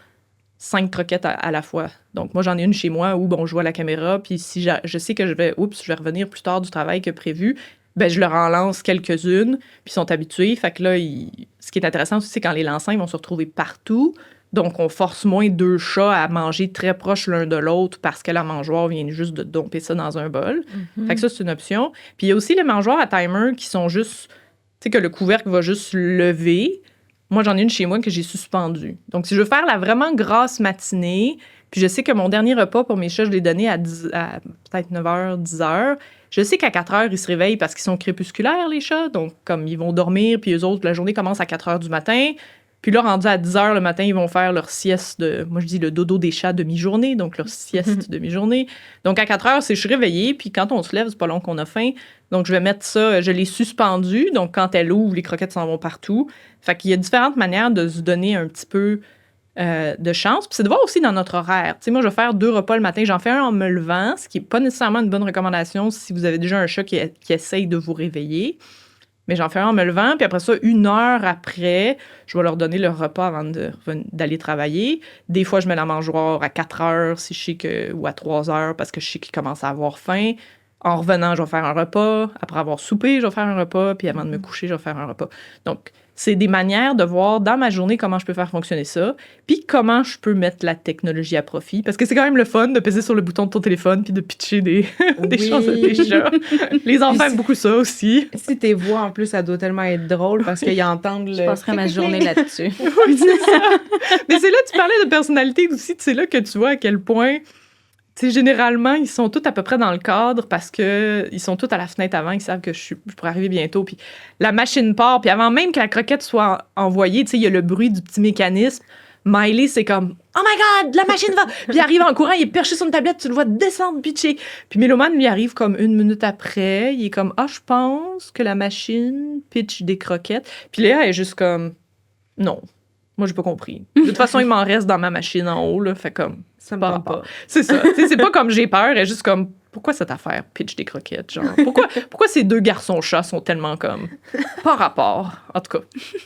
5 croquettes à la fois. Donc, moi, j'en ai une chez moi où, bon, je vois la caméra, puis si je sais que je vais revenir plus tard du travail que prévu, ben je leur en lance quelques-unes, puis ils sont habitués. Fait que là, ce qui est intéressant aussi, c'est quand les lancins, ils vont se retrouver partout. Donc, on force moins 2 chats à manger très proches l'un de l'autre parce que la mangeoire vient juste de domper ça dans un bol. Fait que ça, c'est une option. Puis, il y a aussi les mangeoires à timer qui sont juste... Tu sais, que le couvercle va juste lever. Moi, j'en ai une chez moi que j'ai suspendue. Donc, si je veux faire la vraiment grasse matinée, puis je sais que mon dernier repas pour mes chats, je l'ai donné à peut-être 9h, 10h. Je sais qu'à 4h, ils se réveillent parce qu'ils sont crépusculaires, les chats. Donc, comme ils vont dormir, puis eux autres, la journée commence à 4h du matin. Puis là, rendu à 10h le matin, ils vont faire leur sieste moi, je dis le dodo des chats demi-journée, donc leur sieste demi-journée. Donc, à 4h, je suis réveillée, puis quand on se lève, c'est pas long qu'on a faim. Donc, je vais mettre ça, je l'ai suspendu. Donc, quand elle ouvre, les croquettes s'en vont partout. Fait qu'il y a différentes manières de se donner un petit peu de chance. Puis c'est de voir aussi dans notre horaire. Tu sais, moi, je vais faire 2 repas le matin. J'en fais un en me levant, ce qui n'est pas nécessairement une bonne recommandation si vous avez déjà un chat qui essaye de vous réveiller. Mais j'en fais un en me levant, puis après ça, 1 heure après, je vais leur donner leur repas avant d'aller travailler. Des fois, je mets la mangeoire à 4 heures si je sais ou à 3 heures parce que je sais qu'ils commencent à avoir faim. En revenant, je vais faire un repas. Après avoir soupé, je vais faire un repas. Puis avant de me coucher, je vais faire un repas. Donc, c'est des manières de voir dans ma journée comment je peux faire fonctionner ça, puis comment je peux mettre la technologie à profit. Parce que c'est quand même le fun de peser sur le bouton de ton téléphone puis de pitcher des choses à des chats. Les enfants aiment beaucoup ça aussi. Si tes voix, en plus, ça doit tellement être drôle parce qu'ils entendent le... Je passerai ma journée là-dessus. Oui, c'est ça. Mais c'est là, tu parlais de personnalité aussi, c'est là que tu vois à quel point... Tu sais, généralement, ils sont tous à peu près dans le cadre parce qu'ils sont tous à la fenêtre avant, ils savent que je pourrais arriver bientôt. Puis la machine part, puis avant même que la croquette soit envoyée, tu sais, il y a le bruit du petit mécanisme. Miley, c'est comme « Oh my God, la machine va! » Puis il arrive en courant, il est perché sur une tablette, tu le vois descendre, pitcher. Puis Méloman, lui, arrive comme 1 minute après, il est comme « Ah, je pense que la machine pitch des croquettes. » Puis Léa est juste comme « Non, moi, j'ai pas compris. De toute façon, il m'en reste dans ma machine en haut, là, fait comme... » Ça me parle pas. C'est ça. C'est pas comme j'ai peur, elle est juste comme pourquoi cette affaire pitch des croquettes, genre pourquoi ces 2 garçons chats sont tellement comme pas rapport. En tout cas,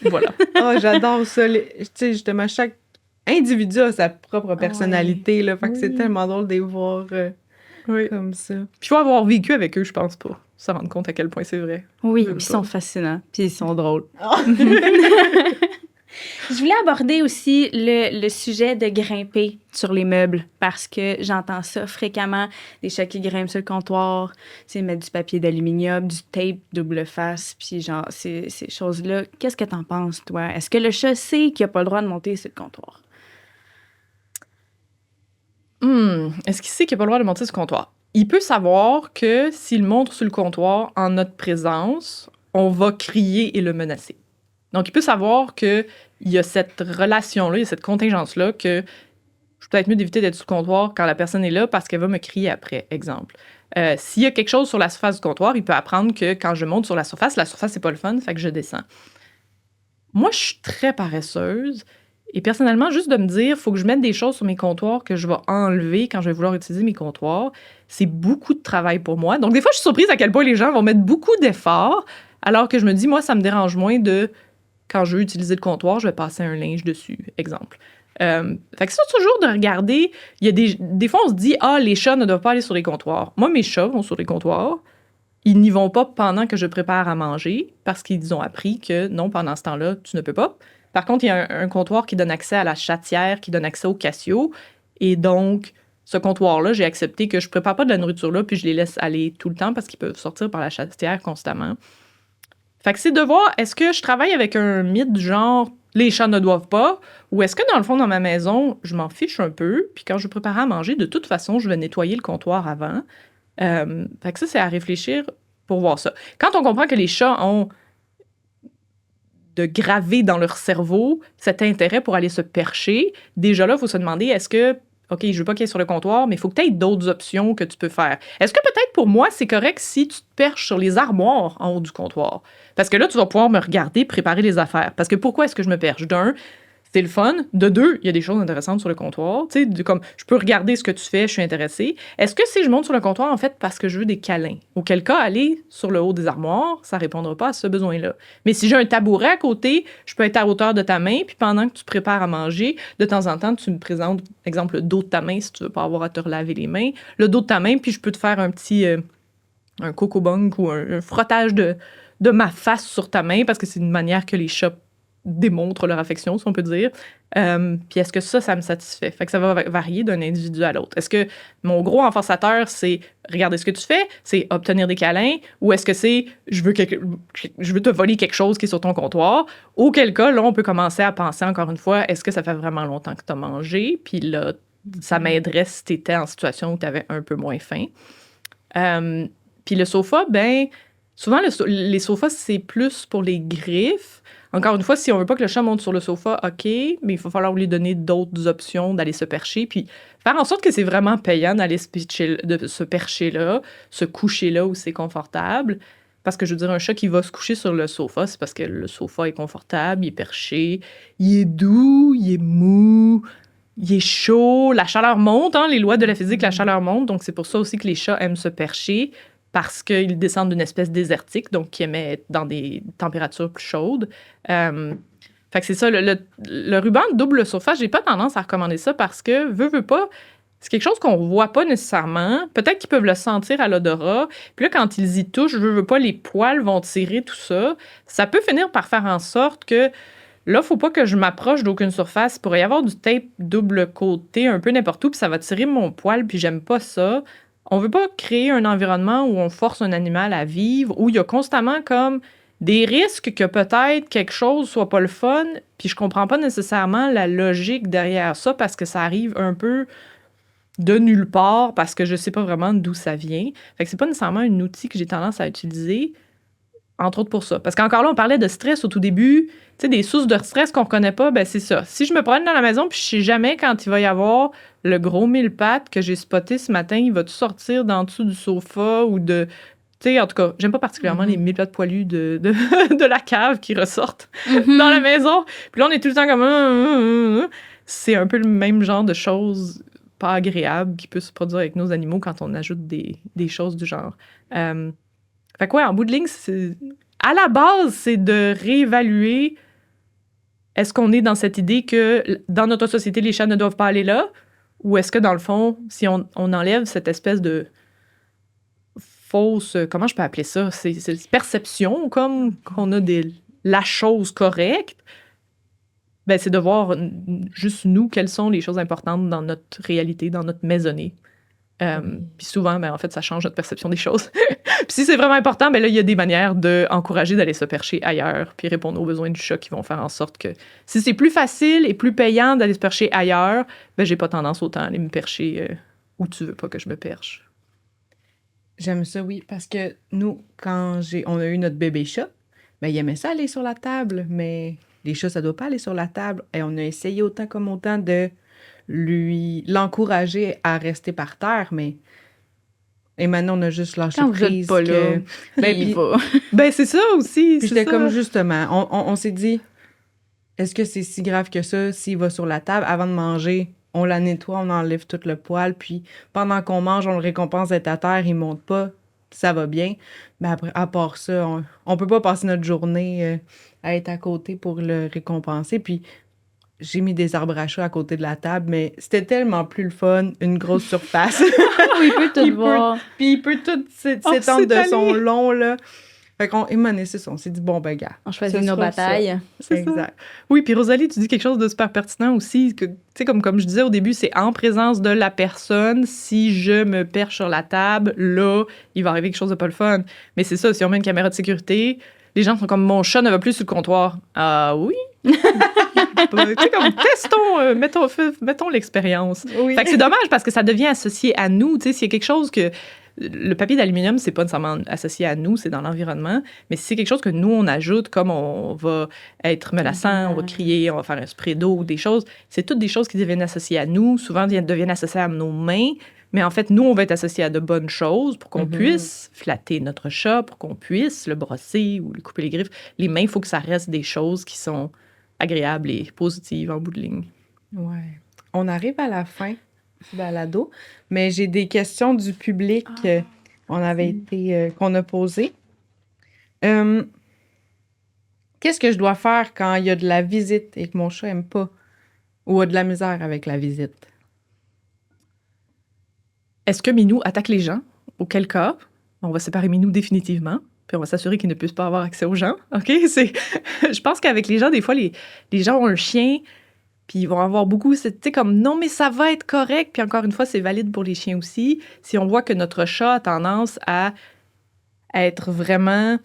voilà. Oh, j'adore ça. Tu sais, justement, chaque individu a sa propre personnalité, là. Fait que c'est tellement drôle de les voir comme ça. Puis il faut avoir vécu avec eux, je pense, pour se rendre compte à quel point c'est vrai. Oui, puis ils sont fascinants, puis ils sont drôles. Je voulais aborder aussi le sujet de grimper sur les meubles parce que j'entends ça fréquemment, des chats qui grimpent sur le comptoir, tu sais, mettre du papier d'aluminium, du tape double face, puis genre, ces choses-là. Qu'est-ce que t'en penses, toi? Est-ce que le chat sait qu'il n'a pas le droit de monter sur le comptoir? Est-ce qu'il sait qu'il n'a pas le droit de monter sur le comptoir? Il peut savoir que s'il monte sur le comptoir en notre présence, on va crier et le menacer. Donc, il peut savoir qu'il y a cette relation-là, il y a cette contingence-là que je peut-être mieux d'éviter d'être sur le comptoir quand la personne est là parce qu'elle va me crier après, exemple. S'il y a quelque chose sur la surface du comptoir, il peut apprendre que quand je monte sur la surface, c'est pas le fun, fait que je descends. Moi, je suis très paresseuse et personnellement, juste de me dire, il faut que je mette des choses sur mes comptoirs que je vais enlever quand je vais vouloir utiliser mes comptoirs, c'est beaucoup de travail pour moi. Donc, des fois, je suis surprise à quel point les gens vont mettre beaucoup d'efforts alors que je me dis, moi, ça me dérange moins quand je veux utiliser le comptoir, je vais passer un linge dessus, exemple. Fait que ça, toujours de regarder, il y a des fois, on se dit, les chats ne doivent pas aller sur les comptoirs. Moi, mes chats vont sur les comptoirs. Ils n'y vont pas pendant que je prépare à manger parce qu'ils ont appris que non, pendant ce temps-là, tu ne peux pas. Par contre, il y a un comptoir qui donne accès à la chatière, qui donne accès au Casio. Et donc, ce comptoir-là, j'ai accepté que je prépare pas de la nourriture là, puis je les laisse aller tout le temps parce qu'ils peuvent sortir par la chatière constamment. Fait que c'est de voir, est-ce que je travaille avec un mythe du genre « les chats ne doivent pas » ou est-ce que dans le fond, dans ma maison, je m'en fiche un peu, puis quand je prépare à manger, de toute façon, je vais nettoyer le comptoir avant. Fait que ça, c'est à réfléchir pour voir ça. Quand on comprend que les chats ont de graver dans leur cerveau cet intérêt pour aller se percher, déjà là, il faut se demander, est-ce que OK, je veux pas qu'il y ait sur le comptoir, mais il faut que tu aies d'autres options que tu peux faire. Est-ce que peut-être pour moi, c'est correct si tu te perches sur les armoires en haut du comptoir? Parce que là, tu vas pouvoir me regarder préparer les affaires. Parce que pourquoi est-ce que je me perche? D'un, c'est le fun. De deux, il y a des choses intéressantes sur le comptoir. Tu sais, comme, je peux regarder ce que tu fais, je suis intéressée. Est-ce que si je monte sur le comptoir, en fait, parce que je veux des câlins? Auquel cas, aller sur le haut des armoires, ça répondra pas à ce besoin-là. Mais si j'ai un tabouret à côté, je peux être à hauteur de ta main, puis pendant que tu prépares à manger, de temps en temps, tu me présentes, exemple, le dos de ta main, si tu veux pas avoir à te relaver les mains, le dos de ta main, puis je peux te faire un petit... un coco bunk ou un frottage de ma face sur ta main, parce que c'est une manière que les chats démontrent leur affection, si on peut dire. Puis est-ce que ça me satisfait? Fait que ça va varier d'un individu à l'autre. Est-ce que mon gros renforçateur, c'est regarder ce que tu fais, c'est obtenir des câlins, ou est-ce que c'est je veux te voler quelque chose qui est sur ton comptoir? Auquel cas, là, on peut commencer à penser encore une fois, est-ce que ça fait vraiment longtemps que tu as mangé? Puis là, ça m'aiderait si tu étais en situation où tu avais un peu moins faim. Puis le sofa, ben souvent, les sofas, c'est plus pour les griffes. Encore une fois, si on veut pas que le chat monte sur le sofa, OK, mais il va falloir lui donner d'autres options d'aller se percher, puis faire en sorte que c'est vraiment payant d'aller de se percher là, se coucher là où c'est confortable. Parce que je veux dire, un chat qui va se coucher sur le sofa, c'est parce que le sofa est confortable, il est perché, il est doux, il est mou, il est chaud, la chaleur monte, hein, les lois de la physique, la chaleur monte, donc c'est pour ça aussi que les chats aiment se percher, parce qu'ils descendent d'une espèce désertique, donc qui aimait être dans des températures plus chaudes. Fait que c'est ça, le ruban de double surface, j'ai pas tendance à recommander ça parce que, veut pas, c'est quelque chose qu'on voit pas nécessairement. Peut-être qu'ils peuvent le sentir à l'odorat. Puis là, quand ils y touchent, veux pas, les poils vont tirer, tout ça. Ça peut finir par faire en sorte que là, faut pas que je m'approche d'aucune surface. Il pourrait y avoir du tape double côté un peu n'importe où, puis ça va tirer mon poil, puis j'aime pas ça. On veut pas créer un environnement où on force un animal à vivre, où il y a constamment comme des risques que peut-être quelque chose soit pas le fun, puis je comprends pas nécessairement la logique derrière ça parce que ça arrive un peu de nulle part, parce que je sais pas vraiment d'où ça vient. Fait que c'est pas nécessairement un outil que j'ai tendance à utiliser, entre autres pour ça. Parce qu'encore là, on parlait de stress au tout début. Tu sais, des sources de stress qu'on reconnaît pas, ben c'est ça. Si je me promène dans la maison puis je sais jamais quand il va y avoir le gros mille-pattes que j'ai spoté ce matin, il va-tu sortir d'en dessous du sofa ou de... Tu sais, en tout cas, j'aime pas particulièrement les mille-pattes poilus de la cave qui ressortent dans la maison. Puis là, on est tout le temps comme... C'est un peu le même genre de choses pas agréables qui peut se produire avec nos animaux quand on ajoute des choses du genre. Fait que ouais, en bout de ligne, à la base, c'est de réévaluer est-ce qu'on est dans cette idée que dans notre société, les chats ne doivent pas aller là, ou est-ce que dans le fond, si on enlève cette espèce de fausse, comment je peux appeler ça? C'est perception, comme qu'on a la chose correcte, ben c'est de voir juste nous, quelles sont les choses importantes dans notre réalité, dans notre maisonnée. Puis souvent, ben, en fait, ça change notre perception des choses. Puis si c'est vraiment important, ben là, il y a des manières d'encourager d'aller se percher ailleurs, puis répondre aux besoins du chat qui vont faire en sorte que si c'est plus facile et plus payant d'aller se percher ailleurs, ben j'ai pas tendance autant à aller me percher où tu veux pas que je me perche. J'aime ça, oui, parce que nous, quand on a eu notre bébé chat, ben il aimait ça aller sur la table, mais les chats, ça doit pas aller sur la table. Et on a essayé autant comme autant de l'encourager à rester par terre, mais et maintenant on a juste lâché quand prise vous êtes pas là, ben, ben c'est ça aussi. Puis j'étais comme justement, on s'est dit, est-ce que c'est si grave que ça s'il va sur la table avant de manger? On la nettoie, on enlève tout le poil, puis pendant qu'on mange, on le récompense d'être à terre, il monte pas, ça va bien. Mais après, à part ça, on peut pas passer notre journée à être à côté pour le récompenser. Puis j'ai mis des arbres à chat à côté de la table, mais c'était tellement plus le fun, une grosse surface. il peut tout voir. Puis il peut tout s'étendre de son long, là. Fait qu'on c'est ça. On s'est dit, bon, ben, gars. On choisit nos batailles. Exact. Ça. Oui, puis Rosalie, tu dis quelque chose de super pertinent aussi, que, tu sais, comme je disais au début, c'est en présence de la personne. Si je me perche sur la table, là, il va arriver quelque chose de pas le fun. Mais c'est ça, si on met une caméra de sécurité, les gens sont comme, mon chat ne va plus sur le comptoir. Ah oui? Tu sais, comme, testons, mettons l'expérience. Oui. Fait que c'est dommage parce que ça devient associé à nous. Tu sais, s'il y a quelque chose que... Le papier d'aluminium, c'est pas nécessairement associé à nous, c'est dans l'environnement. Mais si c'est quelque chose que nous, on ajoute, comme on va être menaçant, on va crier, on va faire un spray d'eau, des choses, c'est toutes des choses qui deviennent associées à nous. Souvent, deviennent associées à nos mains. Mais en fait, nous, on va être associés à de bonnes choses pour qu'on puisse flatter notre chat, pour qu'on puisse le brosser ou lui couper les griffes. Les mains, il faut que ça reste des choses qui sont agréable et positive en bout de ligne. Ouais. On arrive à la fin du balado, mais j'ai des questions du public qu'on a posées. Qu'est-ce que je dois faire quand il y a de la visite et que mon chat aime pas ou a de la misère avec la visite? Est-ce que Minou attaque les gens? Auquel cas, on va séparer Minou définitivement, puis on va s'assurer qu'il ne puisse pas avoir accès aux gens. OK? Je pense qu'avec les gens, des fois, les gens ont un chien, puis ils vont avoir beaucoup, tu sais, comme non, mais ça va être correct. Puis encore une fois, c'est valide pour les chiens aussi. Si on voit que notre chat a tendance à être vraiment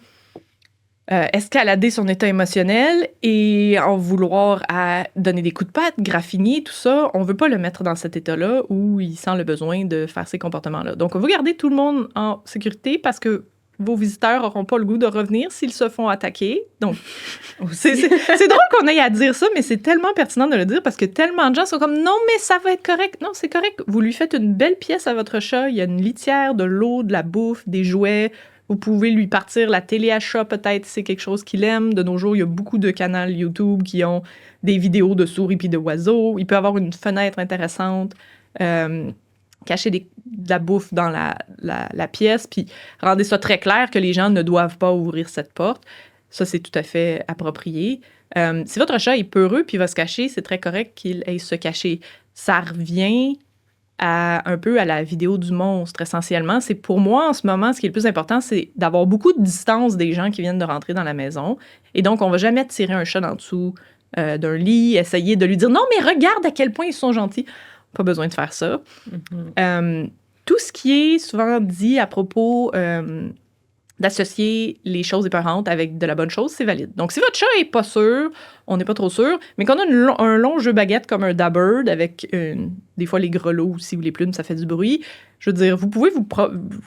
escalader son état émotionnel et en vouloir à donner des coups de patte, graffiner, tout ça, on veut pas le mettre dans cet état-là où il sent le besoin de faire ces comportements-là. Donc, on veut garder tout le monde en sécurité parce que vos visiteurs n'auront pas le goût de revenir s'ils se font attaquer. Donc, c'est drôle qu'on aille à dire ça, mais c'est tellement pertinent de le dire parce que tellement de gens sont comme « Non, mais ça va être correct. » Non, c'est correct. Vous lui faites une belle pièce à votre chat. Il y a une litière, de l'eau, de la bouffe, des jouets. Vous pouvez lui partir la télé à chat, peut-être, si c'est quelque chose qu'il aime. De nos jours, il y a beaucoup de canaux YouTube qui ont des vidéos de souris puis d'oiseaux. Il peut avoir une fenêtre intéressante, cacher de la bouffe dans la pièce, puis rendez ça très clair que les gens ne doivent pas ouvrir cette porte. Ça, c'est tout à fait approprié. Si votre chat est peureux puis va se cacher, c'est très correct qu'il aille se cacher. Ça revient un peu à la vidéo du monstre, essentiellement. C'est pour moi, en ce moment, ce qui est le plus important, c'est d'avoir beaucoup de distance des gens qui viennent de rentrer dans la maison. Et donc, on va jamais tirer un chat en dessous d'un lit, essayer de lui dire « Non, mais regarde à quel point ils sont gentils. » Pas besoin de faire ça. Tout ce qui est souvent dit à propos d'associer les choses épeurantes avec de la bonne chose, c'est valide. Donc, si votre chat est pas sûr, on n'est pas trop sûr, mais qu'on a un long jeu baguette comme un Da-Bird avec des fois les grelots aussi ou les plumes, ça fait du bruit. Je veux dire, vous pouvez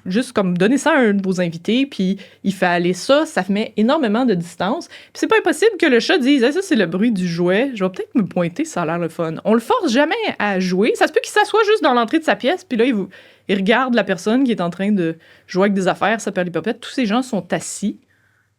juste comme donner ça à un de vos invités, puis il fait aller ça met énormément de distance. Puis c'est pas impossible que le chat dise « Ça, c'est le bruit du jouet. Je vais peut-être me pointer, ça a l'air le fun. » On le force jamais à jouer. Ça se peut qu'il s'assoie juste dans l'entrée de sa pièce, puis là, il regarde la personne qui est en train de jouer avec des affaires, ça perd les popettes. Tous ces gens sont assis.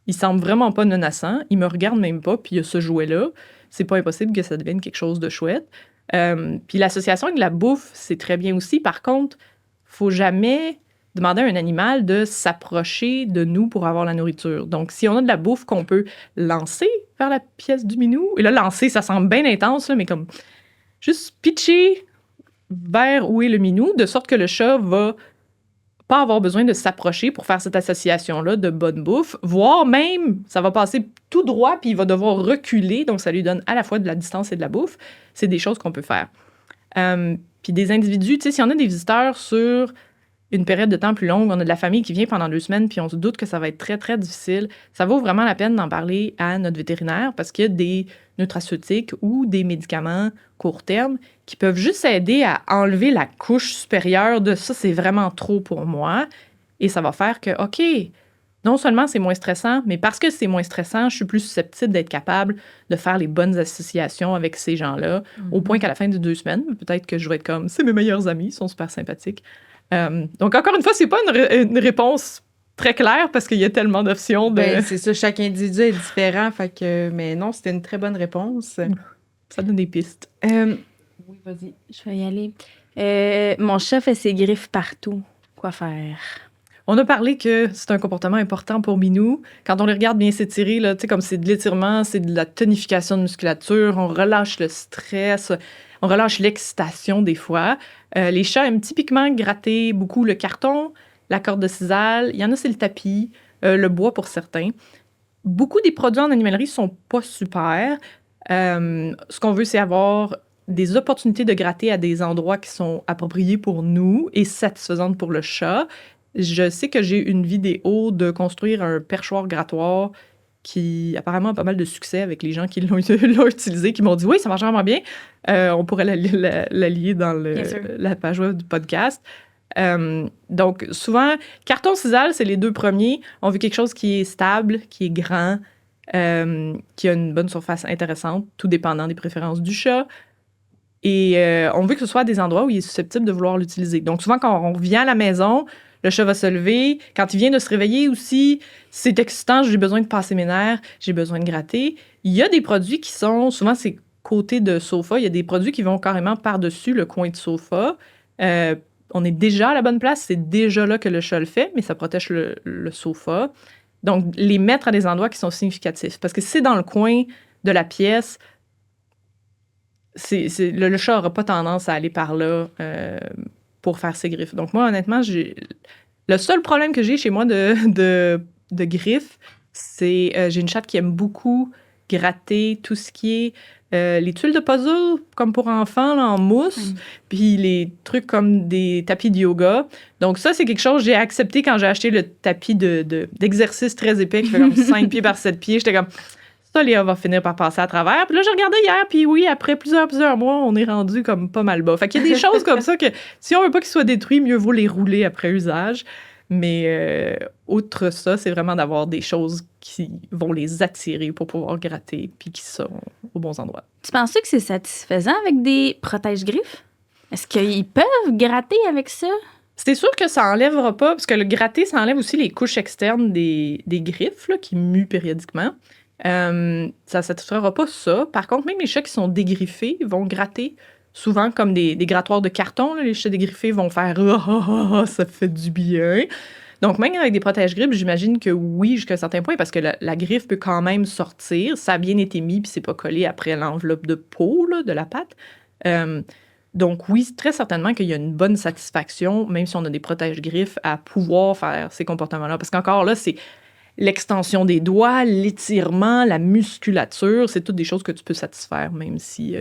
Ils semblent vraiment pas menaçants. Ils me regardent même pas, puis il y a ce jouet-là. C'est pas impossible que ça devienne quelque chose de chouette. Puis l'association avec la bouffe, c'est très bien aussi. Par contre, faut jamais demander à un animal de s'approcher de nous pour avoir la nourriture. Donc, si on a de la bouffe qu'on peut lancer vers la pièce du minou, et là, lancer, ça semble bien intense, là, mais comme juste pitcher vers où est le minou, de sorte que le chat va pas avoir besoin de s'approcher pour faire cette association-là de bonne bouffe, voire même, ça va passer tout droit, puis il va devoir reculer, donc ça lui donne à la fois de la distance et de la bouffe. C'est des choses qu'on peut faire. Puis des individus, tu sais, si on a des visiteurs sur une période de temps plus longue, on a de la famille qui vient pendant 2 semaines, puis on se doute que ça va être très, très difficile, ça vaut vraiment la peine d'en parler à notre vétérinaire parce qu'il y a des nutraceutiques ou des médicaments court terme qui peuvent juste aider à enlever la couche supérieure de ça, c'est vraiment trop pour moi. Et ça va faire que, OK, non seulement c'est moins stressant, mais parce que c'est moins stressant, je suis plus susceptible d'être capable de faire les bonnes associations avec ces gens-là, au point qu'à la fin de 2 semaines, peut-être que je vais être comme, c'est mes meilleurs amis, ils sont super sympathiques. Donc, encore une fois, c'est pas une réponse très claire parce qu'il y a tellement d'options. Ben, c'est ça, chaque individu est différent, fait que, mais non, c'était une très bonne réponse. Ça donne des pistes. Oui, vas-y. Je vais y aller. Mon chat fait ses griffes partout. Quoi faire? On a parlé que c'est un comportement important pour Minou. Quand on les regarde bien s'étirer, là, tu sais, comme c'est de l'étirement, c'est de la tonification de musculature, on relâche le stress, on relâche l'excitation des fois. Les chats aiment typiquement gratter beaucoup le carton, la corde de sisal. Il y en a, c'est le tapis, le bois pour certains. Beaucoup des produits en animalerie sont pas super. Ce qu'on veut, c'est avoir des opportunités de gratter à des endroits qui sont appropriés pour nous et satisfaisantes pour le chat. Je sais que j'ai une vidéo de construire un perchoir grattoir qui apparemment a pas mal de succès avec les gens qui l'ont utilisé, qui m'ont dit « Oui, ça marche vraiment bien. » On pourrait la lier dans la page web du podcast. Donc, souvent, carton sisal, c'est les 2 premiers. On veut quelque chose qui est stable, qui est grand, qui a une bonne surface intéressante, tout dépendant des préférences du chat. Et on veut que ce soit à des endroits où il est susceptible de vouloir l'utiliser. Donc, souvent, quand on revient à la maison, le chat va se lever. Quand il vient de se réveiller aussi, c'est excitant, j'ai besoin de passer mes nerfs, j'ai besoin de gratter. Il y a des produits qui sont, souvent c'est côté de sofa, il y a des produits qui vont carrément par-dessus le coin de sofa. On est déjà à la bonne place, c'est déjà là que le chat le fait, mais ça protège le sofa. Donc, les mettre à des endroits qui sont significatifs. Parce que si c'est dans le coin de la pièce, le chat n'aura pas tendance à aller par là pour faire ses griffes. Donc, moi, honnêtement, le seul problème que j'ai chez moi de griffes, c'est j'ai une chatte qui aime beaucoup gratter tout ce qui est les tuiles de puzzle, comme pour enfants, là, en mousse, puis les trucs comme des tapis de yoga. Donc ça, c'est quelque chose que j'ai accepté quand j'ai acheté le tapis d'exercice très épais qui fait comme 5 pieds par 7 pieds. J'étais comme... Ça, Léa va finir par passer à travers. Puis là, j'ai regardé hier, puis oui, après plusieurs mois, on est rendu comme pas mal bas. Fait qu'il y a des choses comme ça que, si on veut pas qu'ils soient détruits, mieux vaut les rouler après usage. Mais outre ça, c'est vraiment d'avoir des choses qui vont les attirer pour pouvoir gratter, puis qui sont aux bons endroits. Tu penses que c'est satisfaisant avec des protège-griffes? Est-ce qu'ils peuvent gratter avec ça? C'est sûr que ça enlèvera pas, parce que le gratter, ça enlève aussi les couches externes des griffes là, qui muent périodiquement. Ça ne satisfera pas ça. Par contre, même les chats qui sont dégriffés vont gratter souvent comme des grattoirs de carton. Là. Les chats dégriffés vont faire « ça fait du bien ». Donc, même avec des protège-griffes, j'imagine que oui, jusqu'à un certain point, parce que la griffe peut quand même sortir. Ça a bien été mis, puis c'est pas collé après l'enveloppe de peau là, de la patte. Donc oui, très certainement qu'il y a une bonne satisfaction, même si on a des protège-griffes, à pouvoir faire ces comportements-là. Parce qu'encore là, c'est l'extension des doigts, l'étirement, la musculature, c'est toutes des choses que tu peux satisfaire, même si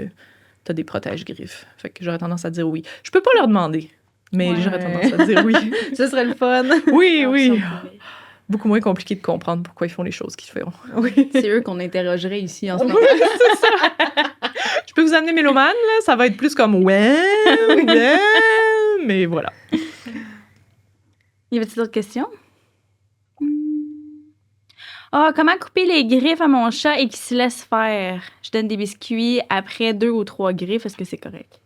tu as des protège-griffes. Fait que j'aurais tendance à dire oui. Je peux pas leur demander, mais j'aurais tendance à dire oui. Ce serait le fun. Oui, oui. Beaucoup moins compliqué de comprendre pourquoi ils font les choses qu'ils font. Oui. C'est eux qu'on interrogerait ici en ce moment. Oui, c'est ça. Je peux vous amener Mélomane, là. Ça va être plus comme ouais, mais voilà. Y avait-il d'autres questions? Comment couper les griffes à mon chat et qu'il se laisse faire? Je donne des biscuits après 2 ou 3 griffes. Est-ce que c'est correct?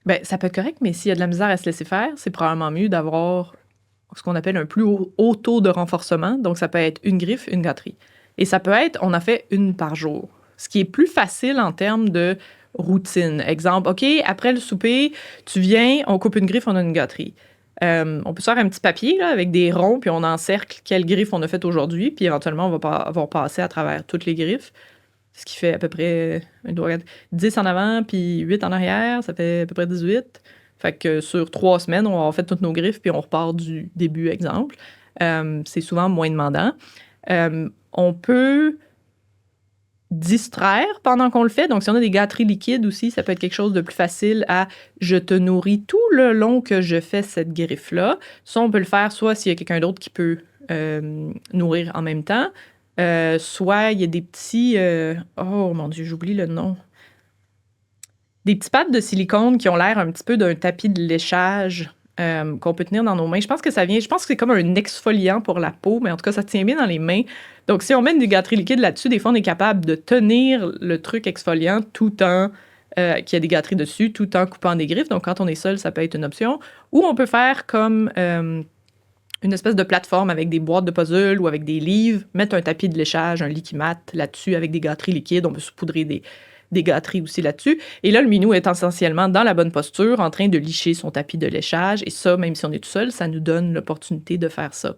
Ben, ça peut être correct, mais s'il y a de la misère à se laisser faire, c'est probablement mieux d'avoir ce qu'on appelle un plus haut taux de renforcement. Donc, ça peut être une griffe, une gâterie. Et ça peut être, on en fait une par jour. Ce qui est plus facile en termes de routine. Exemple, OK, après le souper, tu viens, on coupe une griffe, on a une gâterie. On peut se faire un petit papier là, avec des ronds, puis on encercle quelle griffe on a faite aujourd'hui, puis éventuellement, on va passer à travers toutes les griffes, ce qui fait à peu près 10 en avant, puis 8 en arrière, ça fait à peu près 18. Fait que sur 3 semaines, on va avoir fait toutes nos griffes, puis on repart du début, exemple. C'est souvent moins demandant. On peut distraire pendant qu'on le fait. Donc, si on a des gâteries liquides aussi, ça peut être quelque chose de plus facile à « je te nourris tout le long que je fais cette griffe-là ». Ça, on peut le faire soit s'il y a quelqu'un d'autre qui peut nourrir en même temps, soit il y a des petits... oh mon Dieu, j'oublie le nom. Des petits pads de silicone qui ont l'air un petit peu d'un tapis de léchage qu'on peut tenir dans nos mains. Je pense que c'est comme un exfoliant pour la peau, mais en tout cas, ça tient bien dans les mains. Donc, si on met des gâteries liquides là-dessus, des fois, on est capable de tenir le truc exfoliant tout en qu'il y a des gâteries dessus, tout en coupant des griffes. Donc, quand on est seul, ça peut être une option. Ou on peut faire comme une espèce de plateforme avec des boîtes de puzzle ou avec des livres, mettre un tapis de léchage, un liquimat là-dessus avec des gâteries liquides. On peut saupoudrer des gâteries aussi là-dessus. Et là, le minou est essentiellement dans la bonne posture, en train de licher son tapis de léchage. Et ça, même si on est tout seul, ça nous donne l'opportunité de faire ça.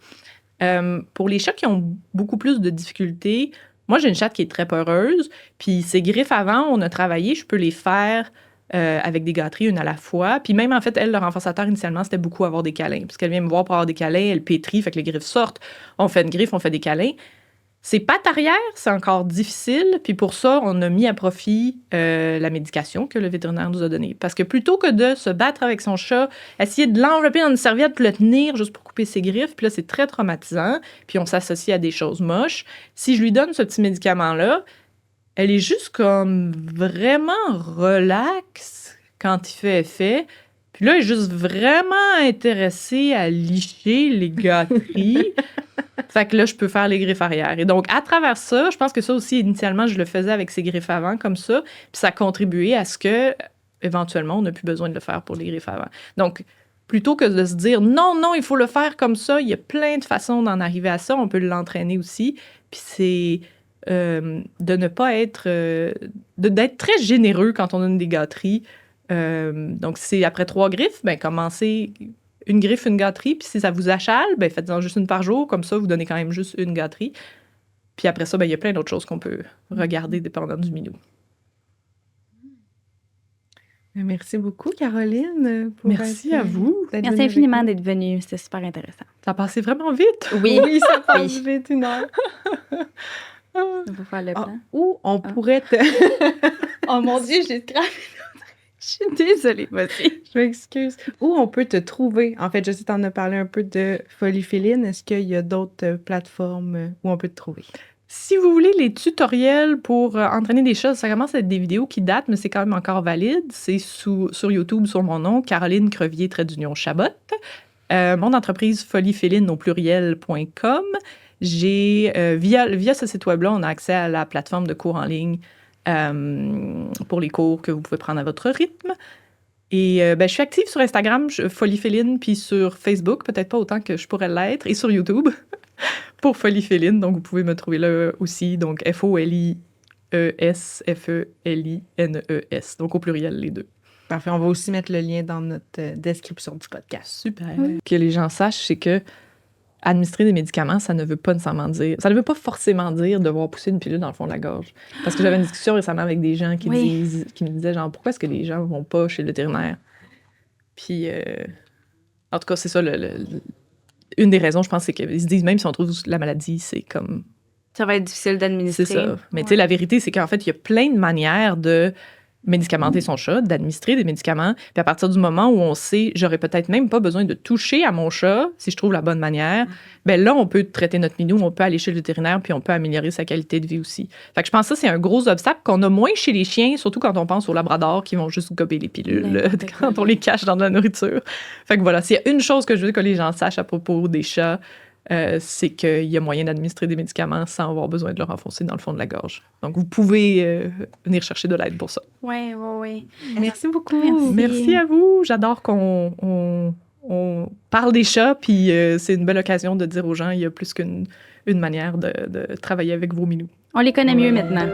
Pour les chats qui ont beaucoup plus de difficultés, moi, j'ai une chatte qui est très peureuse. Puis ses griffes avant, on a travaillé, je peux les faire avec des gâteries, une à la fois. Puis même, en fait, elle, le renforçateur, initialement, c'était beaucoup avoir des câlins. Parce qu'elle vient me voir pour avoir des câlins, elle pétrit, fait que les griffes sortent. On fait une griffe, on fait des câlins. Ses pattes arrière, c'est encore difficile. Puis pour ça, on a mis à profit la médication que le vétérinaire nous a donnée. Parce que plutôt que de se battre avec son chat, essayer de l'envelopper dans une serviette puis le tenir juste pour couper ses griffes, puis là, c'est très traumatisant. Puis on s'associe à des choses moches. Si je lui donne ce petit médicament-là, elle est juste comme vraiment relaxe quand il fait effet. Puis là, elle est juste vraiment intéressée à licher les gâteries. Fait que là, je peux faire les griffes arrière. Et donc, à travers ça, je pense que ça aussi, initialement, je le faisais avec ses griffes avant, comme ça. Puis ça a contribué à ce que, éventuellement, on n'a plus besoin de le faire pour les griffes avant. Donc, plutôt que de se dire non, il faut le faire comme ça. Il y a plein de façons d'en arriver à ça. On peut l'entraîner aussi. Puis c'est de ne pas être... d'être très généreux quand on a des gâteries. Donc, c'est après 3 griffes, ben commencez une griffe, une gâterie. Puis si ça vous achale, ben faites-en juste une par jour. Comme ça, vous donnez quand même juste une gâterie. Puis après ça, ben il y a plein d'autres choses qu'on peut regarder dépendant du minou. Merci beaucoup, Caroline. Merci à vous. Merci infiniment d'être venue. C'était super intéressant. Ça a passé vraiment vite. Oui, Oui, ça passe vite, 1 heure. On va faire le plan. Ou on pourrait te... Oh mon Dieu, j'ai craqué. Je suis désolée, vas-y. Je m'excuse. Où on peut te trouver? En fait, je sais que tu en as parlé un peu de Folie Féline. Est-ce qu'il y a d'autres plateformes où on peut te trouver? Si vous voulez les tutoriels pour entraîner des chats, ça commence à être des vidéos qui datent, mais c'est quand même encore valide. C'est sur YouTube, sur mon nom, Caroline Crevier, Chabot. Mon entreprise folieféline au pluriel.com. J'ai, via ce site web-là, on a accès à la plateforme de cours en ligne pour les cours que vous pouvez prendre à votre rythme. Et je suis active sur Instagram, Folie Féline, puis sur Facebook, peut-être pas autant que je pourrais l'être, et sur YouTube pour Folie Féline. Donc, vous pouvez me trouver là aussi. Donc, FOLIES, donc au pluriel, les deux. Parfait. On va aussi mettre le lien dans notre description du podcast. Super. Oui. Que les gens sachent, c'est que administrer des médicaments, ça ne veut pas nécessairement dire... Ça ne veut pas forcément dire devoir pousser une pilule dans le fond de la gorge. Parce que j'avais une discussion récemment avec des gens qui me disaient, genre, pourquoi est-ce que les gens ne vont pas chez le vétérinaire? Puis, en tout cas, c'est ça, une des raisons, je pense, c'est qu'ils se disent, même si on trouve la maladie, c'est comme... Ça va être difficile d'administrer. C'est ça. Mais tu sais, la vérité, c'est qu'en fait, il y a plein de manières de médicamenter son chat, d'administrer des médicaments. Puis à partir du moment où on sait, j'aurais peut-être même pas besoin de toucher à mon chat, si je trouve la bonne manière, ben là, on peut traiter notre minou, on peut aller chez le vétérinaire, puis on peut améliorer sa qualité de vie aussi. Fait que je pense que ça, c'est un gros obstacle qu'on a moins chez les chiens, surtout quand on pense aux labradors qui vont juste gober les pilules quand on les cache dans de la nourriture. Fait que voilà, s'il y a une chose que je veux que les gens sachent à propos des chats, c'est qu'il y a moyen d'administrer des médicaments sans avoir besoin de leur enfoncer dans le fond de la gorge. Donc, vous pouvez venir chercher de l'aide pour ça. Oui. Merci beaucoup. Merci à vous. J'adore qu'on parle des chats, puis c'est une belle occasion de dire aux gens il y a plus qu'une manière de travailler avec vos minous. On les connaît mieux maintenant.